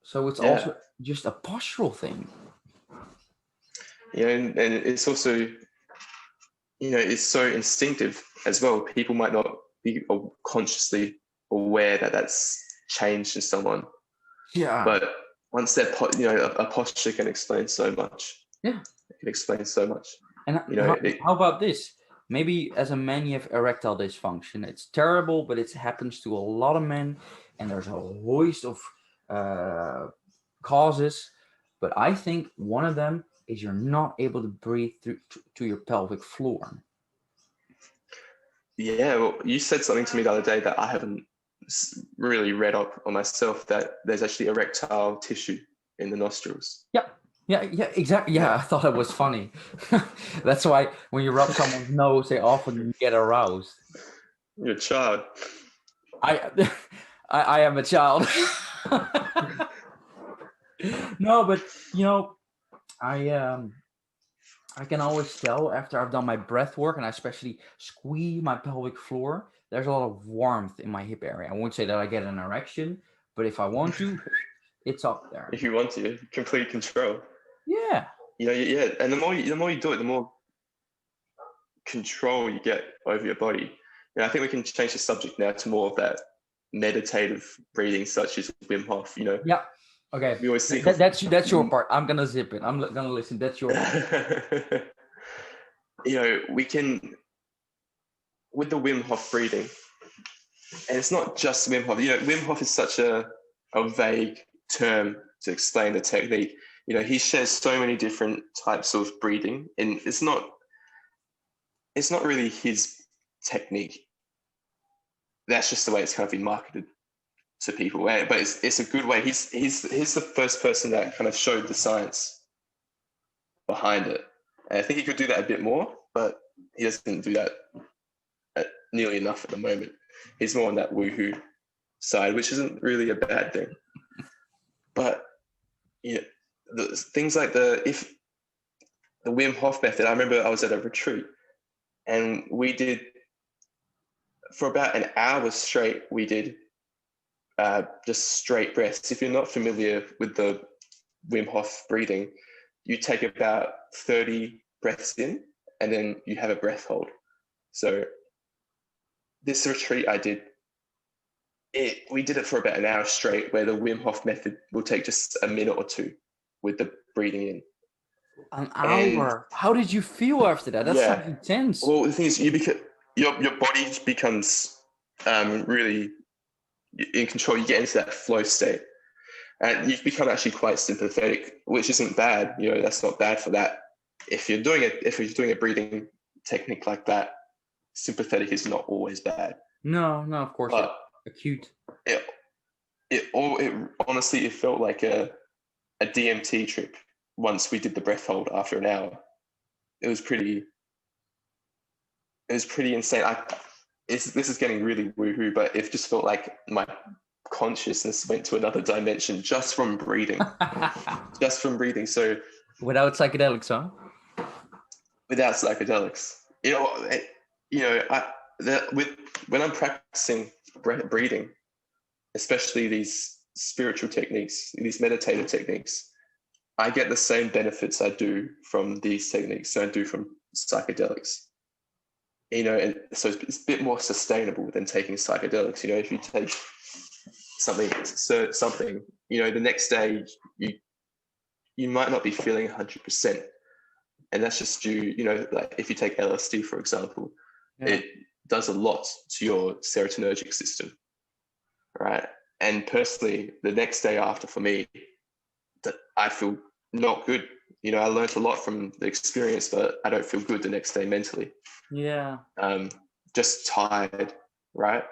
[SPEAKER 1] So it's also just a postural thing.
[SPEAKER 2] Yeah, and it's also, it's so instinctive as well. People might not be consciously aware that that's changed in someone.
[SPEAKER 1] Yeah.
[SPEAKER 2] But once they're, a posture can explain so much.
[SPEAKER 1] Yeah.
[SPEAKER 2] It can explain so much.
[SPEAKER 1] And how about this? Maybe as a man you have erectile dysfunction. It's terrible, but it happens to a lot of men, and there's a host of causes. But I think one of them is you're not able to breathe through to your pelvic floor.
[SPEAKER 2] Yeah, well, you said something to me the other day that I haven't really read up on myself, that there's actually erectile tissue in the nostrils.
[SPEAKER 1] Yeah, exactly. Yeah, I thought it was funny. That's why when you rub someone's nose, they often get aroused.
[SPEAKER 2] You're a child.
[SPEAKER 1] I am a child. No, but I can always tell after I've done my breath work and I especially squeeze my pelvic floor, there's a lot of warmth in my hip area. I won't say that I get an erection, but if I want to, it's up there.
[SPEAKER 2] If you want to, complete control.
[SPEAKER 1] Yeah.
[SPEAKER 2] And the more you do it, the more control you get over your body. I think we can change the subject now to more of that meditative breathing, such as Wim Hof.
[SPEAKER 1] Yeah. Okay.
[SPEAKER 2] We always think
[SPEAKER 1] that's your part. I'm gonna zip it. I'm gonna listen. That's your part.
[SPEAKER 2] We can, with the Wim Hof breathing, and it's not just Wim Hof. Wim Hof is such a vague term to explain the technique. He shares so many different types of breathing, and it's not really his technique. That's just the way it's kind of been marketed to people. But it's a good way. He's the first person that kind of showed the science behind it. And I think he could do that a bit more, but he doesn't do that nearly enough at the moment. He's more on that woohoo side, which isn't really a bad thing. But the things like the Wim Hof method. I remember I was at a retreat, and we did for about an hour straight. We did just straight breaths. If you're not familiar with the Wim Hof breathing, you take about 30 breaths in, and then you have a breath hold. So this retreat I did, we did it for about an hour straight, where the Wim Hof method will take just a minute or two with the breathing in.
[SPEAKER 1] An
[SPEAKER 2] And
[SPEAKER 1] hour. How did you feel after that? That
[SPEAKER 2] yeah,
[SPEAKER 1] sounds intense.
[SPEAKER 2] well, the thing is, your body becomes really in control. You get into that flow state, and you become actually quite sympathetic, which isn't bad. That's not bad for that. If you're doing a breathing technique like that, sympathetic is not always bad.
[SPEAKER 1] No, of course it's
[SPEAKER 2] But
[SPEAKER 1] acute.
[SPEAKER 2] it honestly, it felt like a DMT trip once we did the breath hold after an hour. It was pretty insane. This is getting really woohoo, but it just felt like my consciousness went to another dimension just from breathing. So
[SPEAKER 1] Without psychedelics, huh?
[SPEAKER 2] without psychedelics, when I'm practicing breathing, especially these spiritual techniques, these meditative techniques, I get the same benefits I do from these techniques I do from psychedelics. And so it's a bit more sustainable than taking psychedelics. If you take something, the next day you might not be feeling 100%, and that's just due, like if you take LSD, for example, it does a lot to your serotonergic system, right? And personally, the next day after, for me, that I feel not good. I learned a lot from the experience, but I don't feel good the next day mentally.
[SPEAKER 1] Yeah.
[SPEAKER 2] Just tired, right?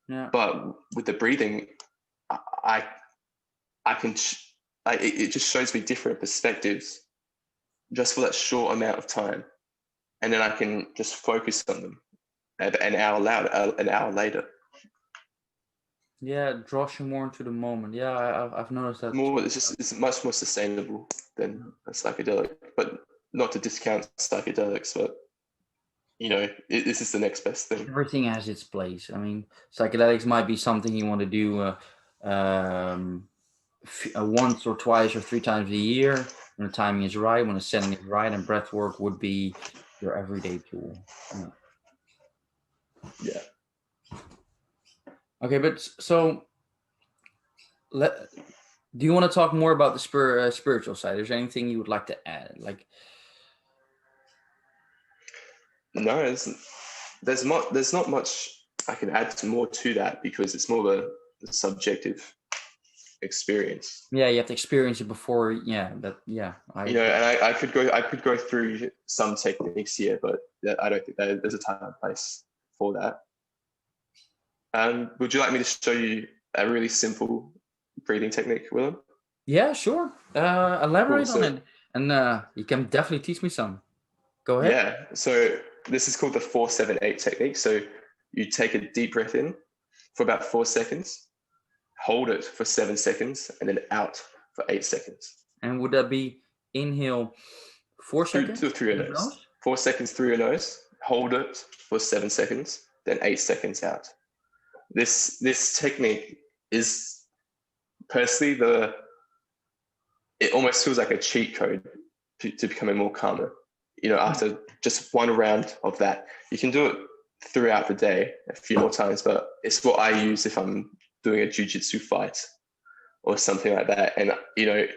[SPEAKER 1] Yeah.
[SPEAKER 2] But with the breathing, I can, it just shows me different perspectives just for that short amount of time. And then I can just focus on them an hour later.
[SPEAKER 1] Yeah, it draws you more into the moment. Yeah, I've noticed that.
[SPEAKER 2] It's much more sustainable than a psychedelic, but not to discount psychedelics, but this is the next best thing.
[SPEAKER 1] Everything has its place. I mean, psychedelics might be something you want to do once or twice or three times a year when the timing is right, when the setting is right, and breath work would be your everyday tool.
[SPEAKER 2] Yeah.
[SPEAKER 1] Okay, but so do you want to talk more about the spiritual side? Is there anything you would like to add? Like,
[SPEAKER 2] no, there's not much I can add more to that, because it's more of a subjective experience.
[SPEAKER 1] Yeah, you have to experience it before. And
[SPEAKER 2] I could go through some techniques here, but I don't think there's a time and place for that. Would you like me to show you a really simple breathing technique, Willem?
[SPEAKER 1] Yeah, sure. Elaborate on it, and you can definitely teach me some. Go ahead.
[SPEAKER 2] Yeah. So this is called the 4-7-8 technique. So you take a deep breath in for about 4 seconds, hold it for 7 seconds, and then out for 8 seconds.
[SPEAKER 1] And would that be inhale 4 seconds
[SPEAKER 2] through your nose? 4 seconds through your nose, hold it for 7 seconds, then 8 seconds out. This technique is personally it almost feels like a cheat code to becoming more calmer. After just one round of that, you can do it throughout the day a few more times, but it's what I use if I'm doing a jiu-jitsu fight or something like that. And I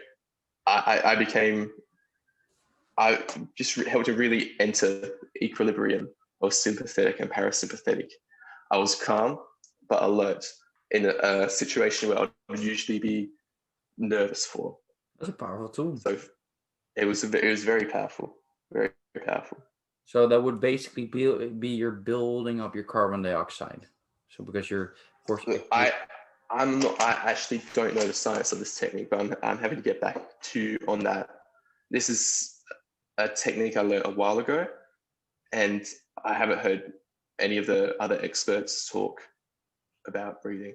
[SPEAKER 2] just helped to really enter equilibrium of sympathetic and parasympathetic. I was calm but alert in a situation where I would usually be nervous for.
[SPEAKER 1] That's a powerful tool.
[SPEAKER 2] So it was very powerful, very, very powerful.
[SPEAKER 1] So that would basically be you're building up your carbon dioxide. So because you're, of course,
[SPEAKER 2] I actually don't know the science of this technique, but I'm happy to get back to you on that. This is a technique I learned a while ago, and I haven't heard any of the other experts talk about breathing,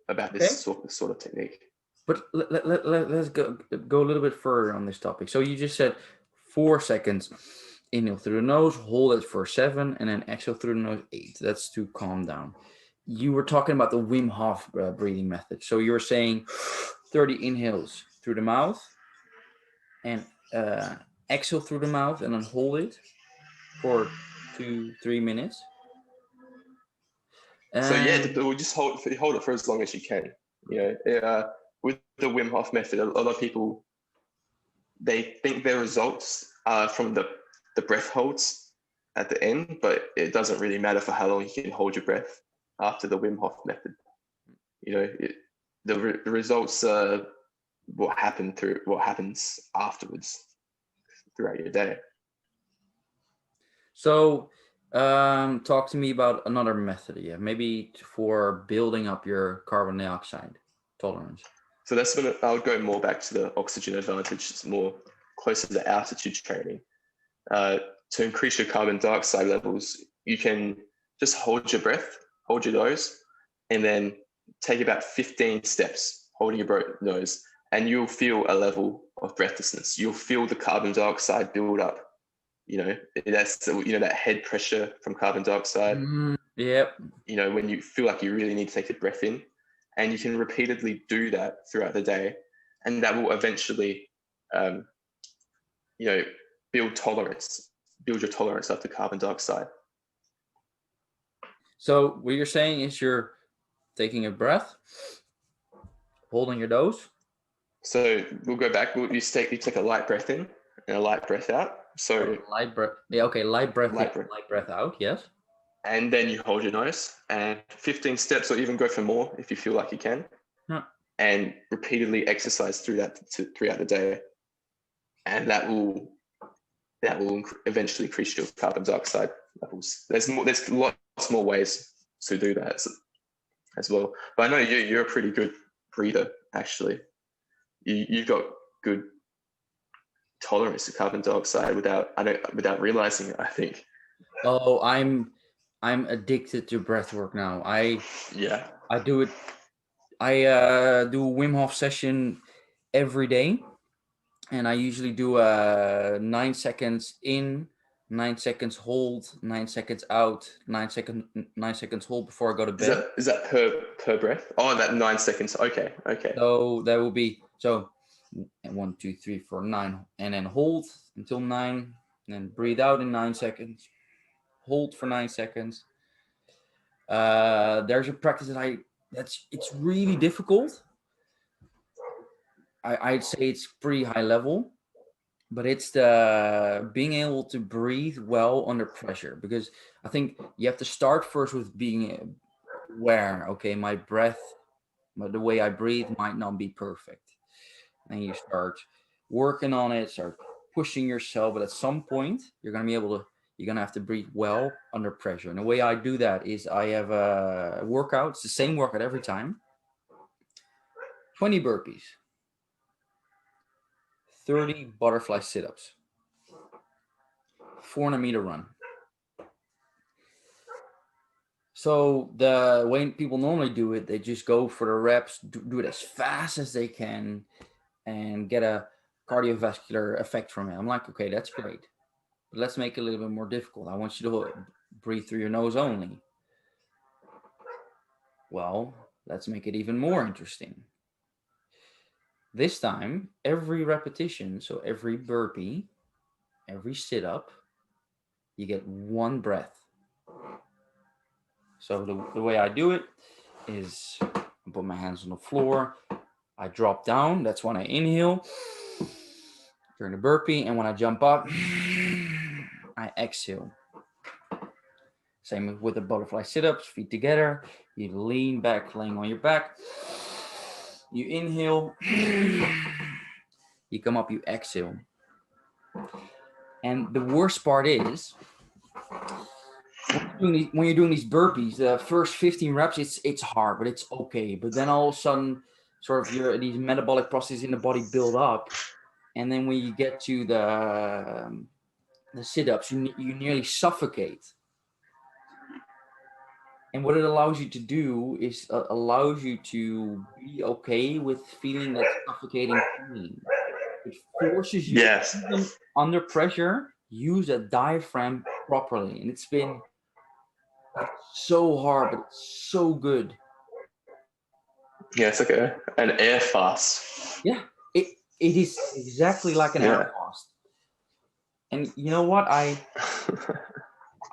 [SPEAKER 2] about this sort of technique.
[SPEAKER 1] But let's go a little bit further on this topic. So you just said 4 seconds. Inhale through the nose, hold it for 7, and then exhale through the nose 8. That's to calm down. You were talking about the Wim Hof breathing method. So you were saying 30 inhales through the mouth and exhale through the mouth and then hold it for 2-3 minutes.
[SPEAKER 2] So yeah,
[SPEAKER 1] And
[SPEAKER 2] we'll just hold it for as long as you can. With the Wim Hof method, a lot of people, they think their results are from the breath holds at the end, but it doesn't really matter for how long you can hold your breath after the Wim Hof method. The results are what happens afterwards throughout your day.
[SPEAKER 1] so talk to me about another method, maybe for building up your carbon dioxide tolerance.
[SPEAKER 2] So that's when I'll go more back to the oxygen advantage. It's more closer to altitude training. To increase your carbon dioxide levels, you can just hold your breath, hold your nose, and then take about 15 steps holding your nose, and you'll feel a level of breathlessness. You'll feel the carbon dioxide build up. That's that head pressure from carbon dioxide.
[SPEAKER 1] Yep.
[SPEAKER 2] When you feel like you really need to take a breath in, and you can repeatedly do that throughout the day, and that will eventually, build your tolerance up to carbon dioxide.
[SPEAKER 1] So what you're saying is you're taking a breath, holding your nose.
[SPEAKER 2] So we'll go back. You take a light breath in and a light breath out. So
[SPEAKER 1] light breath. Yeah, okay. Light breath in,
[SPEAKER 2] breath.
[SPEAKER 1] light breath out. Yes.
[SPEAKER 2] And then you hold your nose and 15 steps, or even go for more if you feel like you can.
[SPEAKER 1] Yeah.
[SPEAKER 2] And repeatedly exercise throughout the day, and that will eventually increase your carbon dioxide levels. There's lots more ways to do that as well. But I know you're a pretty good breather, actually. You've got good tolerance to carbon dioxide without realizing it, I think.
[SPEAKER 1] Oh, I'm addicted to breath work now. I do it. I do a Wim Hof session every day, and I usually do 9 seconds in, 9 seconds hold, 9 seconds out, 9 seconds hold before I go to bed.
[SPEAKER 2] Is that per breath? Oh, that 9 seconds. Okay.
[SPEAKER 1] So that will be 1, 2, 3, 4, 9, and then hold until 9, and then breathe out in 9 seconds, hold for 9 seconds. There's a practice it's really difficult. I'd say it's pretty high level, but it's the being able to breathe well under pressure, because I think you have to start first with being aware. Okay, my breath, the way I breathe might not be perfect. And you start working on it, start pushing yourself, but at some point you're gonna have to breathe well under pressure. And the way I do that is I have a workout. It's the same workout every time. 20 burpees, 30 butterfly sit-ups, 400-meter run. So the way people normally do it, they just go for the reps, do it as fast as they can, and get a cardiovascular effect from it. I'm like, okay, that's great, but let's make it a little bit more difficult. I want you to breathe through your nose only. Well, let's make it even more interesting. This time, every repetition, so every burpee, every sit-up, you get one breath. So the way I do it is I put my hands on the floor, I drop down, that's when I inhale during the burpee, and when I jump up, I exhale. Same with the butterfly sit-ups, feet together, you lean back, laying on your back, you inhale, you come up, you exhale. And the worst part is, when you're doing these burpees, the first 15 reps, it's hard, but it's okay. But then all of a sudden, sort of these metabolic processes in the body build up, and then when you get to the sit-ups, you nearly suffocate. And what it allows you to do is allows you to be okay with feeling that suffocating feeling. It forces you,
[SPEAKER 2] Yes.
[SPEAKER 1] even under pressure, use a diaphragm properly. And it's been so hard, but it's so good.
[SPEAKER 2] Yeah, it's like an air fast.
[SPEAKER 1] Yeah, it is exactly like an air
[SPEAKER 2] Yeah.
[SPEAKER 1] fast. And you know what? I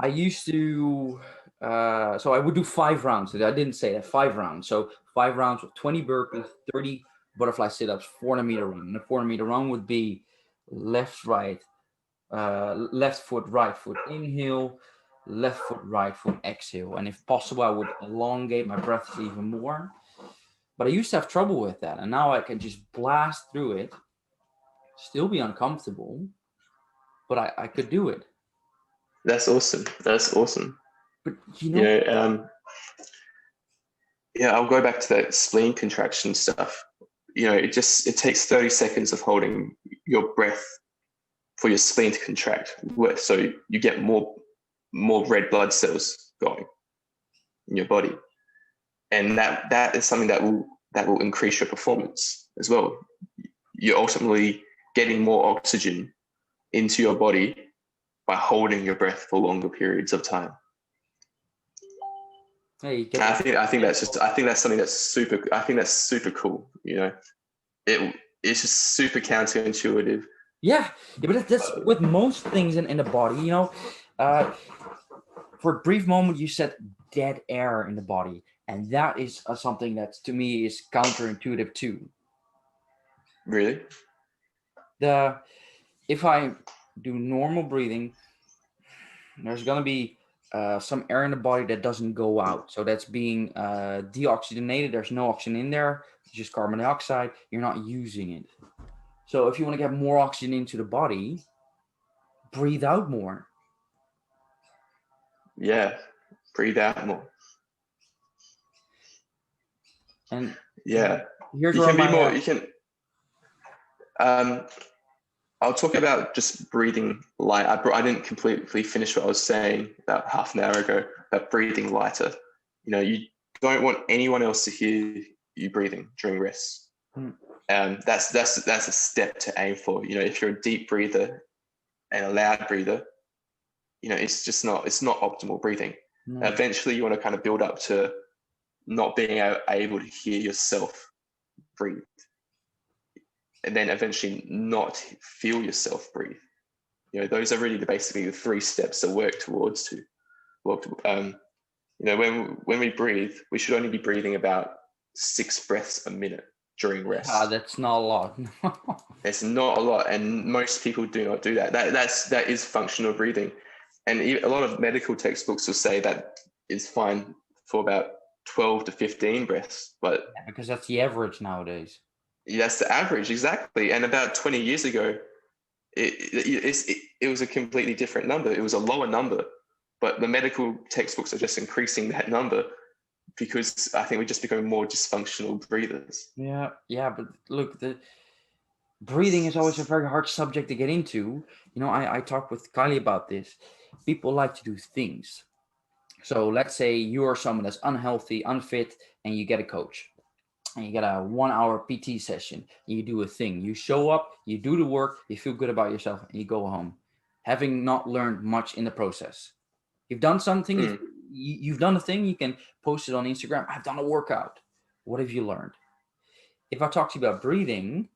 [SPEAKER 1] used to so I would do 5 rounds. I didn't say that, 5 rounds. So 5 rounds with 20 burpees, 30 butterfly sit-ups, 400-meter run. And the 400-meter run would be left, right, left foot, right foot, inhale, left foot, right foot, exhale. And if possible, I would elongate my breaths even more. But I used to have trouble with that. And now I can just blast through it, still be uncomfortable, but I could do it.
[SPEAKER 2] That's awesome. That's awesome.
[SPEAKER 1] But
[SPEAKER 2] You know, yeah, I'll go back to that spleen contraction stuff. You know, it takes 30 seconds of holding your breath for your spleen to contract, so you get more red blood cells going in your body, and that is something that will increase your performance as well. You're ultimately getting more oxygen into your body by holding your breath for longer periods of time.
[SPEAKER 1] hey,
[SPEAKER 2] I think that's something that's super cool. You know, it's just super counterintuitive.
[SPEAKER 1] yeah, but that's with most things in the body. You know, for a brief moment you said dead air in the body, and that is something that to me is counterintuitive too.
[SPEAKER 2] Really?
[SPEAKER 1] The If I do normal breathing, there's gonna be some air in the body that doesn't go out, so that's being deoxygenated. There's no oxygen in there, it's just carbon dioxide. You're not using it. So if you want to get more oxygen into the body, breathe out more.
[SPEAKER 2] Yeah. Breathe out more.
[SPEAKER 1] And
[SPEAKER 2] Yeah.
[SPEAKER 1] here's
[SPEAKER 2] You
[SPEAKER 1] where
[SPEAKER 2] can be
[SPEAKER 1] my
[SPEAKER 2] more. You can. I'll talk about just breathing light. I didn't completely finish what I was saying about half an hour ago about breathing lighter. You know, you don't want anyone else to hear you breathing during rest. That's a step to aim for. You know, if you're a deep breather and a loud breather, you know, it's not optimal breathing. Eventually, you want to kind of build up to not being able to hear yourself breathe, and then eventually not feel yourself breathe. You know, those are really basically the 3 steps to work towards. You know, when we breathe, we should only be breathing about 6 breaths a minute during rest.
[SPEAKER 1] That's not a lot.
[SPEAKER 2] It's not a lot, and most people do not do that. That is functional breathing, and a lot of medical textbooks will say that is fine for about 12 to 15 breaths, but
[SPEAKER 1] Because that's the average nowadays.
[SPEAKER 2] that's the average, exactly. And about 20 years ago, it was a completely different number. It was a lower number, but the medical textbooks are just increasing that number because I think we're just becoming more dysfunctional breathers.
[SPEAKER 1] Yeah, but look, the breathing is always a very hard subject to get into. You know, I talked with Kylie about this. People like to do things. So let's say you are someone that's unhealthy, unfit, and you get a coach. And you get a 1 hour PT session. And you do a thing. You show up, you do the work, you feel good about yourself, and you go home, having not learned much in the process. You've done something. You've done a thing. You can post it on Instagram. I've done a workout. What have you learned? If I talk to you about breathing,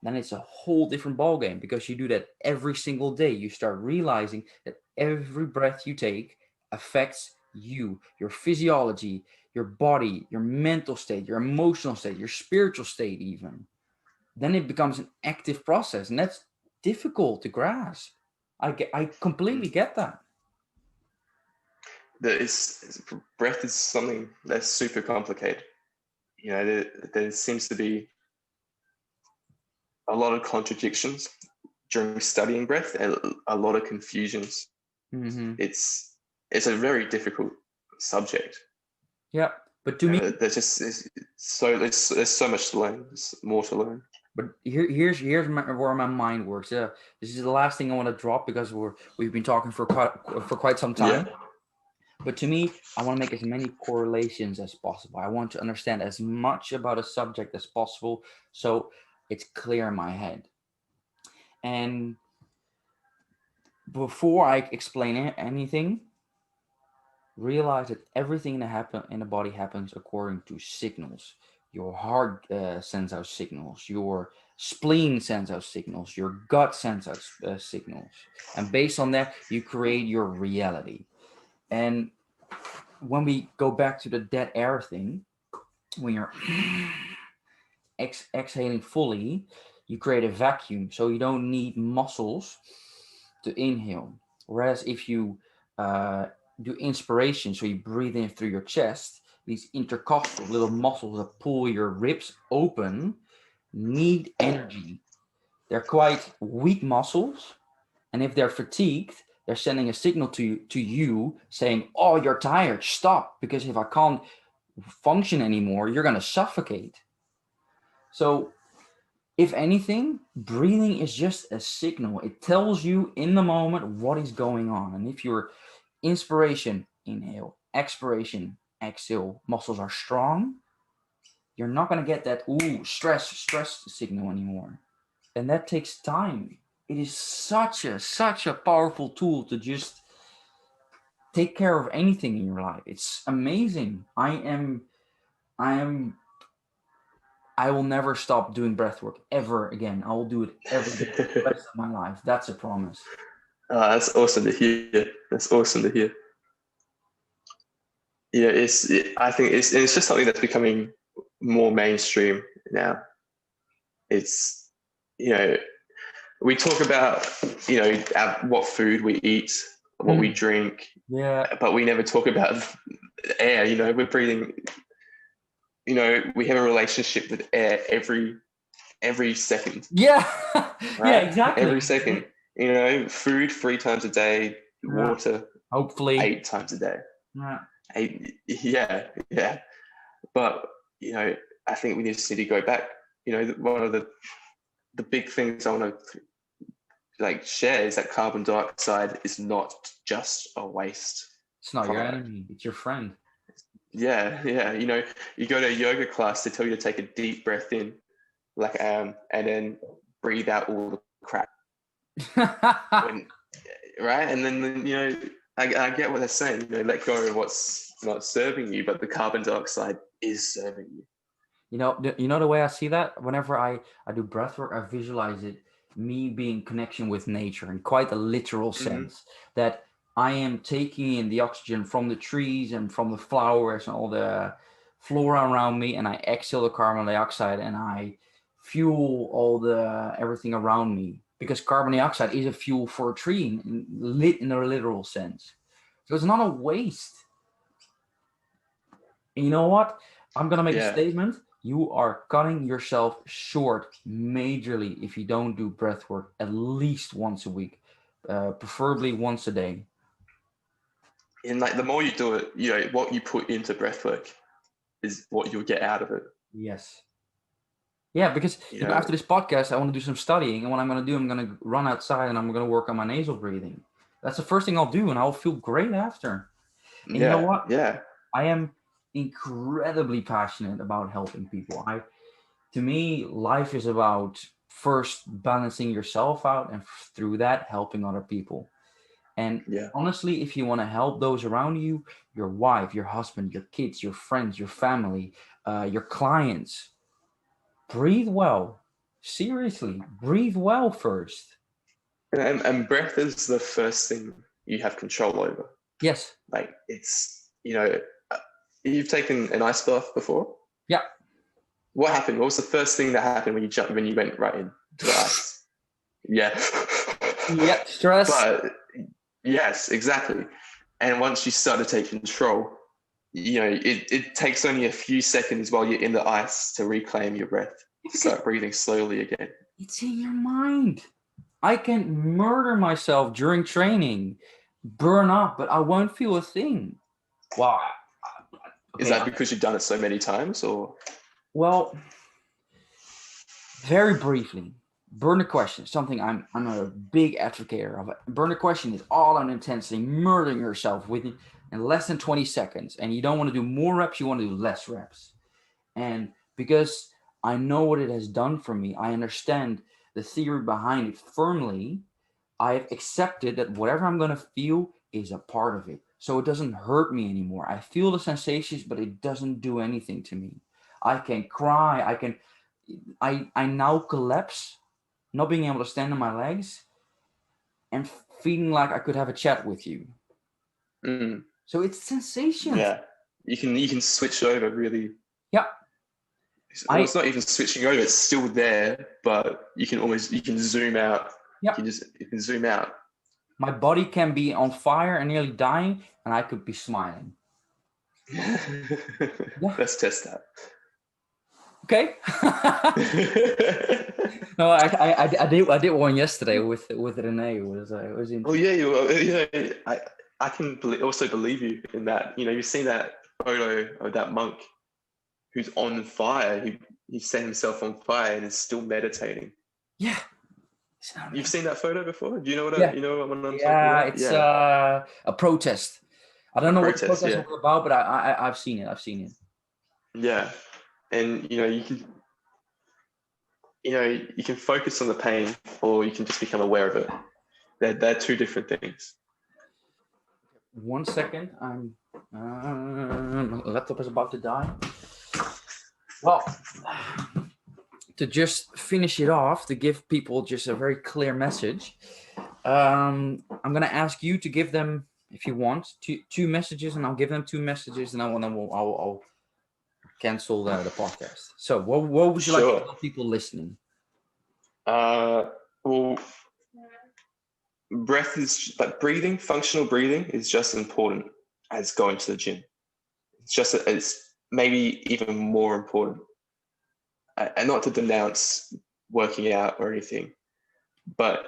[SPEAKER 1] then it's a whole different ballgame because you do that every single day. You start realizing that every breath you take affects you, your physiology, your body, your mental state, your emotional state, your spiritual state, even. Then it becomes an active process, and that's difficult to grasp. I completely get that.
[SPEAKER 2] Breath is something that's super complicated. You know, there seems to be a lot of contradictions during studying breath and a lot of confusions. It's a very difficult subject.
[SPEAKER 1] Yeah, but to me,
[SPEAKER 2] there's so much to learn. There's more to learn.
[SPEAKER 1] But here's where my mind works. This is the last thing I want to drop because we've been talking for quite some time.
[SPEAKER 2] Yeah.
[SPEAKER 1] But to me, I want to make as many correlations as possible. I want to understand as much about a subject as possible, so it's clear in my head. And before I explain anything, realize that everything that happen in the body happens according to signals. Your heart sends out signals. Your spleen sends out signals. Your gut sends out signals. And based on that, you create your reality. And when we go back to the dead air thing, when you're exhaling fully, you create a vacuum. So you don't need muscles to inhale. Whereas if you uh, do inspiration, so you breathe in through your chest, these intercostal little muscles that pull your ribs open need energy. They're quite weak muscles. And if they're fatigued, they're sending a signal to you saying, oh, you're tired, stop. Because if I can't function anymore, you're going to suffocate. So if anything, breathing is just a signal. It tells you in the moment what is going on. And if your inspiration, inhale, expiration, exhale, muscles are strong, you're not going to get that stress signal anymore. And that takes time. It is such a powerful tool to just take care of anything in your life. It's amazing. I will never stop doing breath work ever again. I will do it every day for the rest of my life. That's a promise.
[SPEAKER 2] That's awesome to hear. That's awesome to hear. Yeah, I think it's just something that's becoming more mainstream now. It's, we talk about, what food we eat, what we drink, but we never talk about air. We're breathing. We have a relationship with air every second.
[SPEAKER 1] Yeah,
[SPEAKER 2] right?
[SPEAKER 1] Yeah, exactly.
[SPEAKER 2] Every second. Food 3 times a day, water
[SPEAKER 1] hopefully
[SPEAKER 2] 8 times a day. Yeah. But I think we just need to go back. One of the big things I want to share is that carbon dioxide is not just a waste.
[SPEAKER 1] It's not your enemy, it's your friend.
[SPEAKER 2] Yeah. You go to a yoga class, they tell you to take a deep breath in, and then breathe out all the crap. Right? And then I get what they're saying. Let go of what's not serving you, but the carbon dioxide is serving you.
[SPEAKER 1] You know the way I see that? Whenever I do breath work, I visualize it, me being in connection with nature in quite a literal sense, that I am taking in the oxygen from the trees and from the flowers and all the flora around me, and I exhale the carbon dioxide and I fuel everything around me, because carbon dioxide is a fuel for a tree in a literal sense. So it's not a waste. And you know what? I'm going to make a statement. You are cutting yourself short majorly if you don't do breath work at least once a week, preferably once a day.
[SPEAKER 2] And the more you do it, what you put into breath work is what you'll get out of it.
[SPEAKER 1] Yes. Yeah, because after this podcast, I want to do some studying. And what I'm going to do, I'm going to run outside and I'm going to work on my nasal breathing. That's the first thing I'll do, and I'll feel great after. And you know what?
[SPEAKER 2] Yeah.
[SPEAKER 1] I am incredibly passionate about helping people. To me, life is about first balancing yourself out and through that helping other people. And honestly, if you want to help those around you, your wife, your husband, your kids, your friends, your family, your clients, breathe well. Seriously, breathe well first.
[SPEAKER 2] And breath is the first thing you have control over.
[SPEAKER 1] Yes.
[SPEAKER 2] It's, you've taken an ice bath before?
[SPEAKER 1] Yeah.
[SPEAKER 2] What happened? What was the first thing that happened when you went right into the ice? Yeah.
[SPEAKER 1] Yeah, stress.
[SPEAKER 2] But yes, exactly. And once you start to take control, it takes only a few seconds while you're in the ice to reclaim your breath. Start breathing slowly again.
[SPEAKER 1] It's in your mind. I can murder myself during training, burn up, but I won't feel a thing. Wow.
[SPEAKER 2] Okay. Is that because you've done it so many times, or?
[SPEAKER 1] Well, very briefly, burner question, something I'm a big advocate of. Burner question is all on intensity, murdering yourself in less than 20 seconds. And you don't want to do more reps, you want to do less reps. And because I know what it has done for me, I understand the theory behind it firmly, I've accepted that whatever I'm going to feel is a part of it. So it doesn't hurt me anymore. I feel the sensations, but it doesn't do anything to me. I can cry. I now collapse, not being able to stand on my legs and feeling like I could have a chat with you.
[SPEAKER 2] Mm.
[SPEAKER 1] So it's sensations.
[SPEAKER 2] Yeah, you can switch over really.
[SPEAKER 1] Yeah.
[SPEAKER 2] Well, it's not even switching over; it's still there, but you can zoom out.
[SPEAKER 1] Yeah.
[SPEAKER 2] You can zoom out.
[SPEAKER 1] My body can be on fire and nearly dying, and I could be smiling.
[SPEAKER 2] Let's test that.
[SPEAKER 1] Okay. No, I did one yesterday with Renee. It was interesting.
[SPEAKER 2] Well, yeah, I can also believe you in that. You know, you've seen that photo of that monk who's on fire. He set himself on fire and is still meditating.
[SPEAKER 1] Yeah.
[SPEAKER 2] You've seen that photo before? Do you know what
[SPEAKER 1] Yeah.
[SPEAKER 2] you know what I'm talking
[SPEAKER 1] Yeah,
[SPEAKER 2] about?
[SPEAKER 1] it's a protest. I don't know what the protest was about, but I've seen it.
[SPEAKER 2] Yeah, and you can focus on the pain, or you can just become aware of it. They're two different things.
[SPEAKER 1] 1 second. My laptop is about to die. Well, to just finish it off, to give people just a very clear message, I'm going to ask you to give them, if you want, two messages, and I'll give them 2 messages, and I'll cancel the podcast. So what would you like to tell people listening?
[SPEAKER 2] Well, breath is like breathing. Functional breathing is just as important as going to the gym. It's maybe even more important. And not to denounce working out or anything, but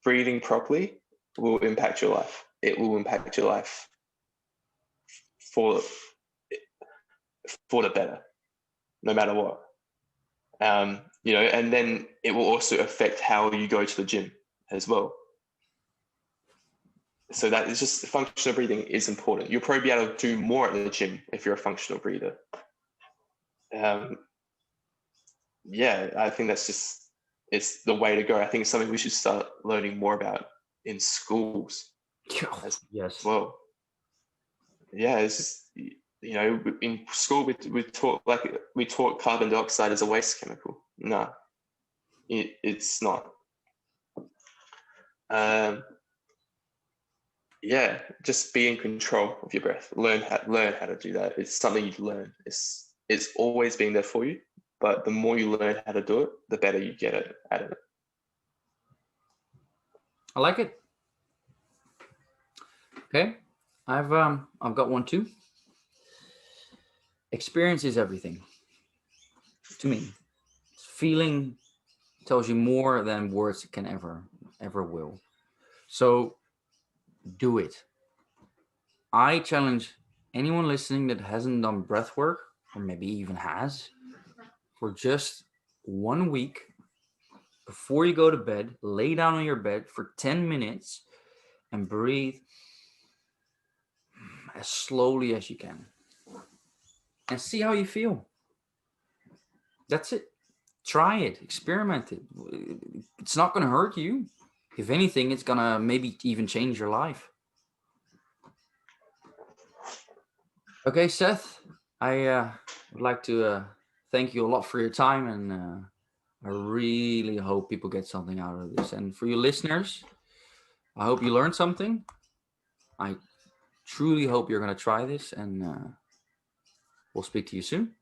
[SPEAKER 2] breathing properly will impact your life. It will impact your life for the better, no matter what. And then it will also affect how you go to the gym as well. So that is just functional breathing is important. You'll probably be able to do more at the gym if you're a functional breather. I think it's the way to go. I think it's something we should start learning more about in schools as well. Yeah, it's just, in school we taught carbon dioxide as a waste chemical. No, it's not. Just be in control of your breath. Learn how to do that. It's something you learn. It's always been there for you, but the more you learn how to do it, the better you get at it.
[SPEAKER 1] I like it. Okay, I've got one too. Experience is everything to me. Feeling tells you more than words can ever will. So do it. I challenge anyone listening that hasn't done breath work, or maybe even has, for just 1 week. Before you go to bed, lay down on your bed for 10 minutes and breathe as slowly as you can. And see how you feel. That's it. Try it. Experiment it. It's not going to hurt you. If anything, it's going to maybe even change your life. Okay, Seth, I would like to thank you a lot for your time, and I really hope people get something out of this. And for you listeners, I hope you learned something. I truly hope you're going to try this, and we'll speak to you soon.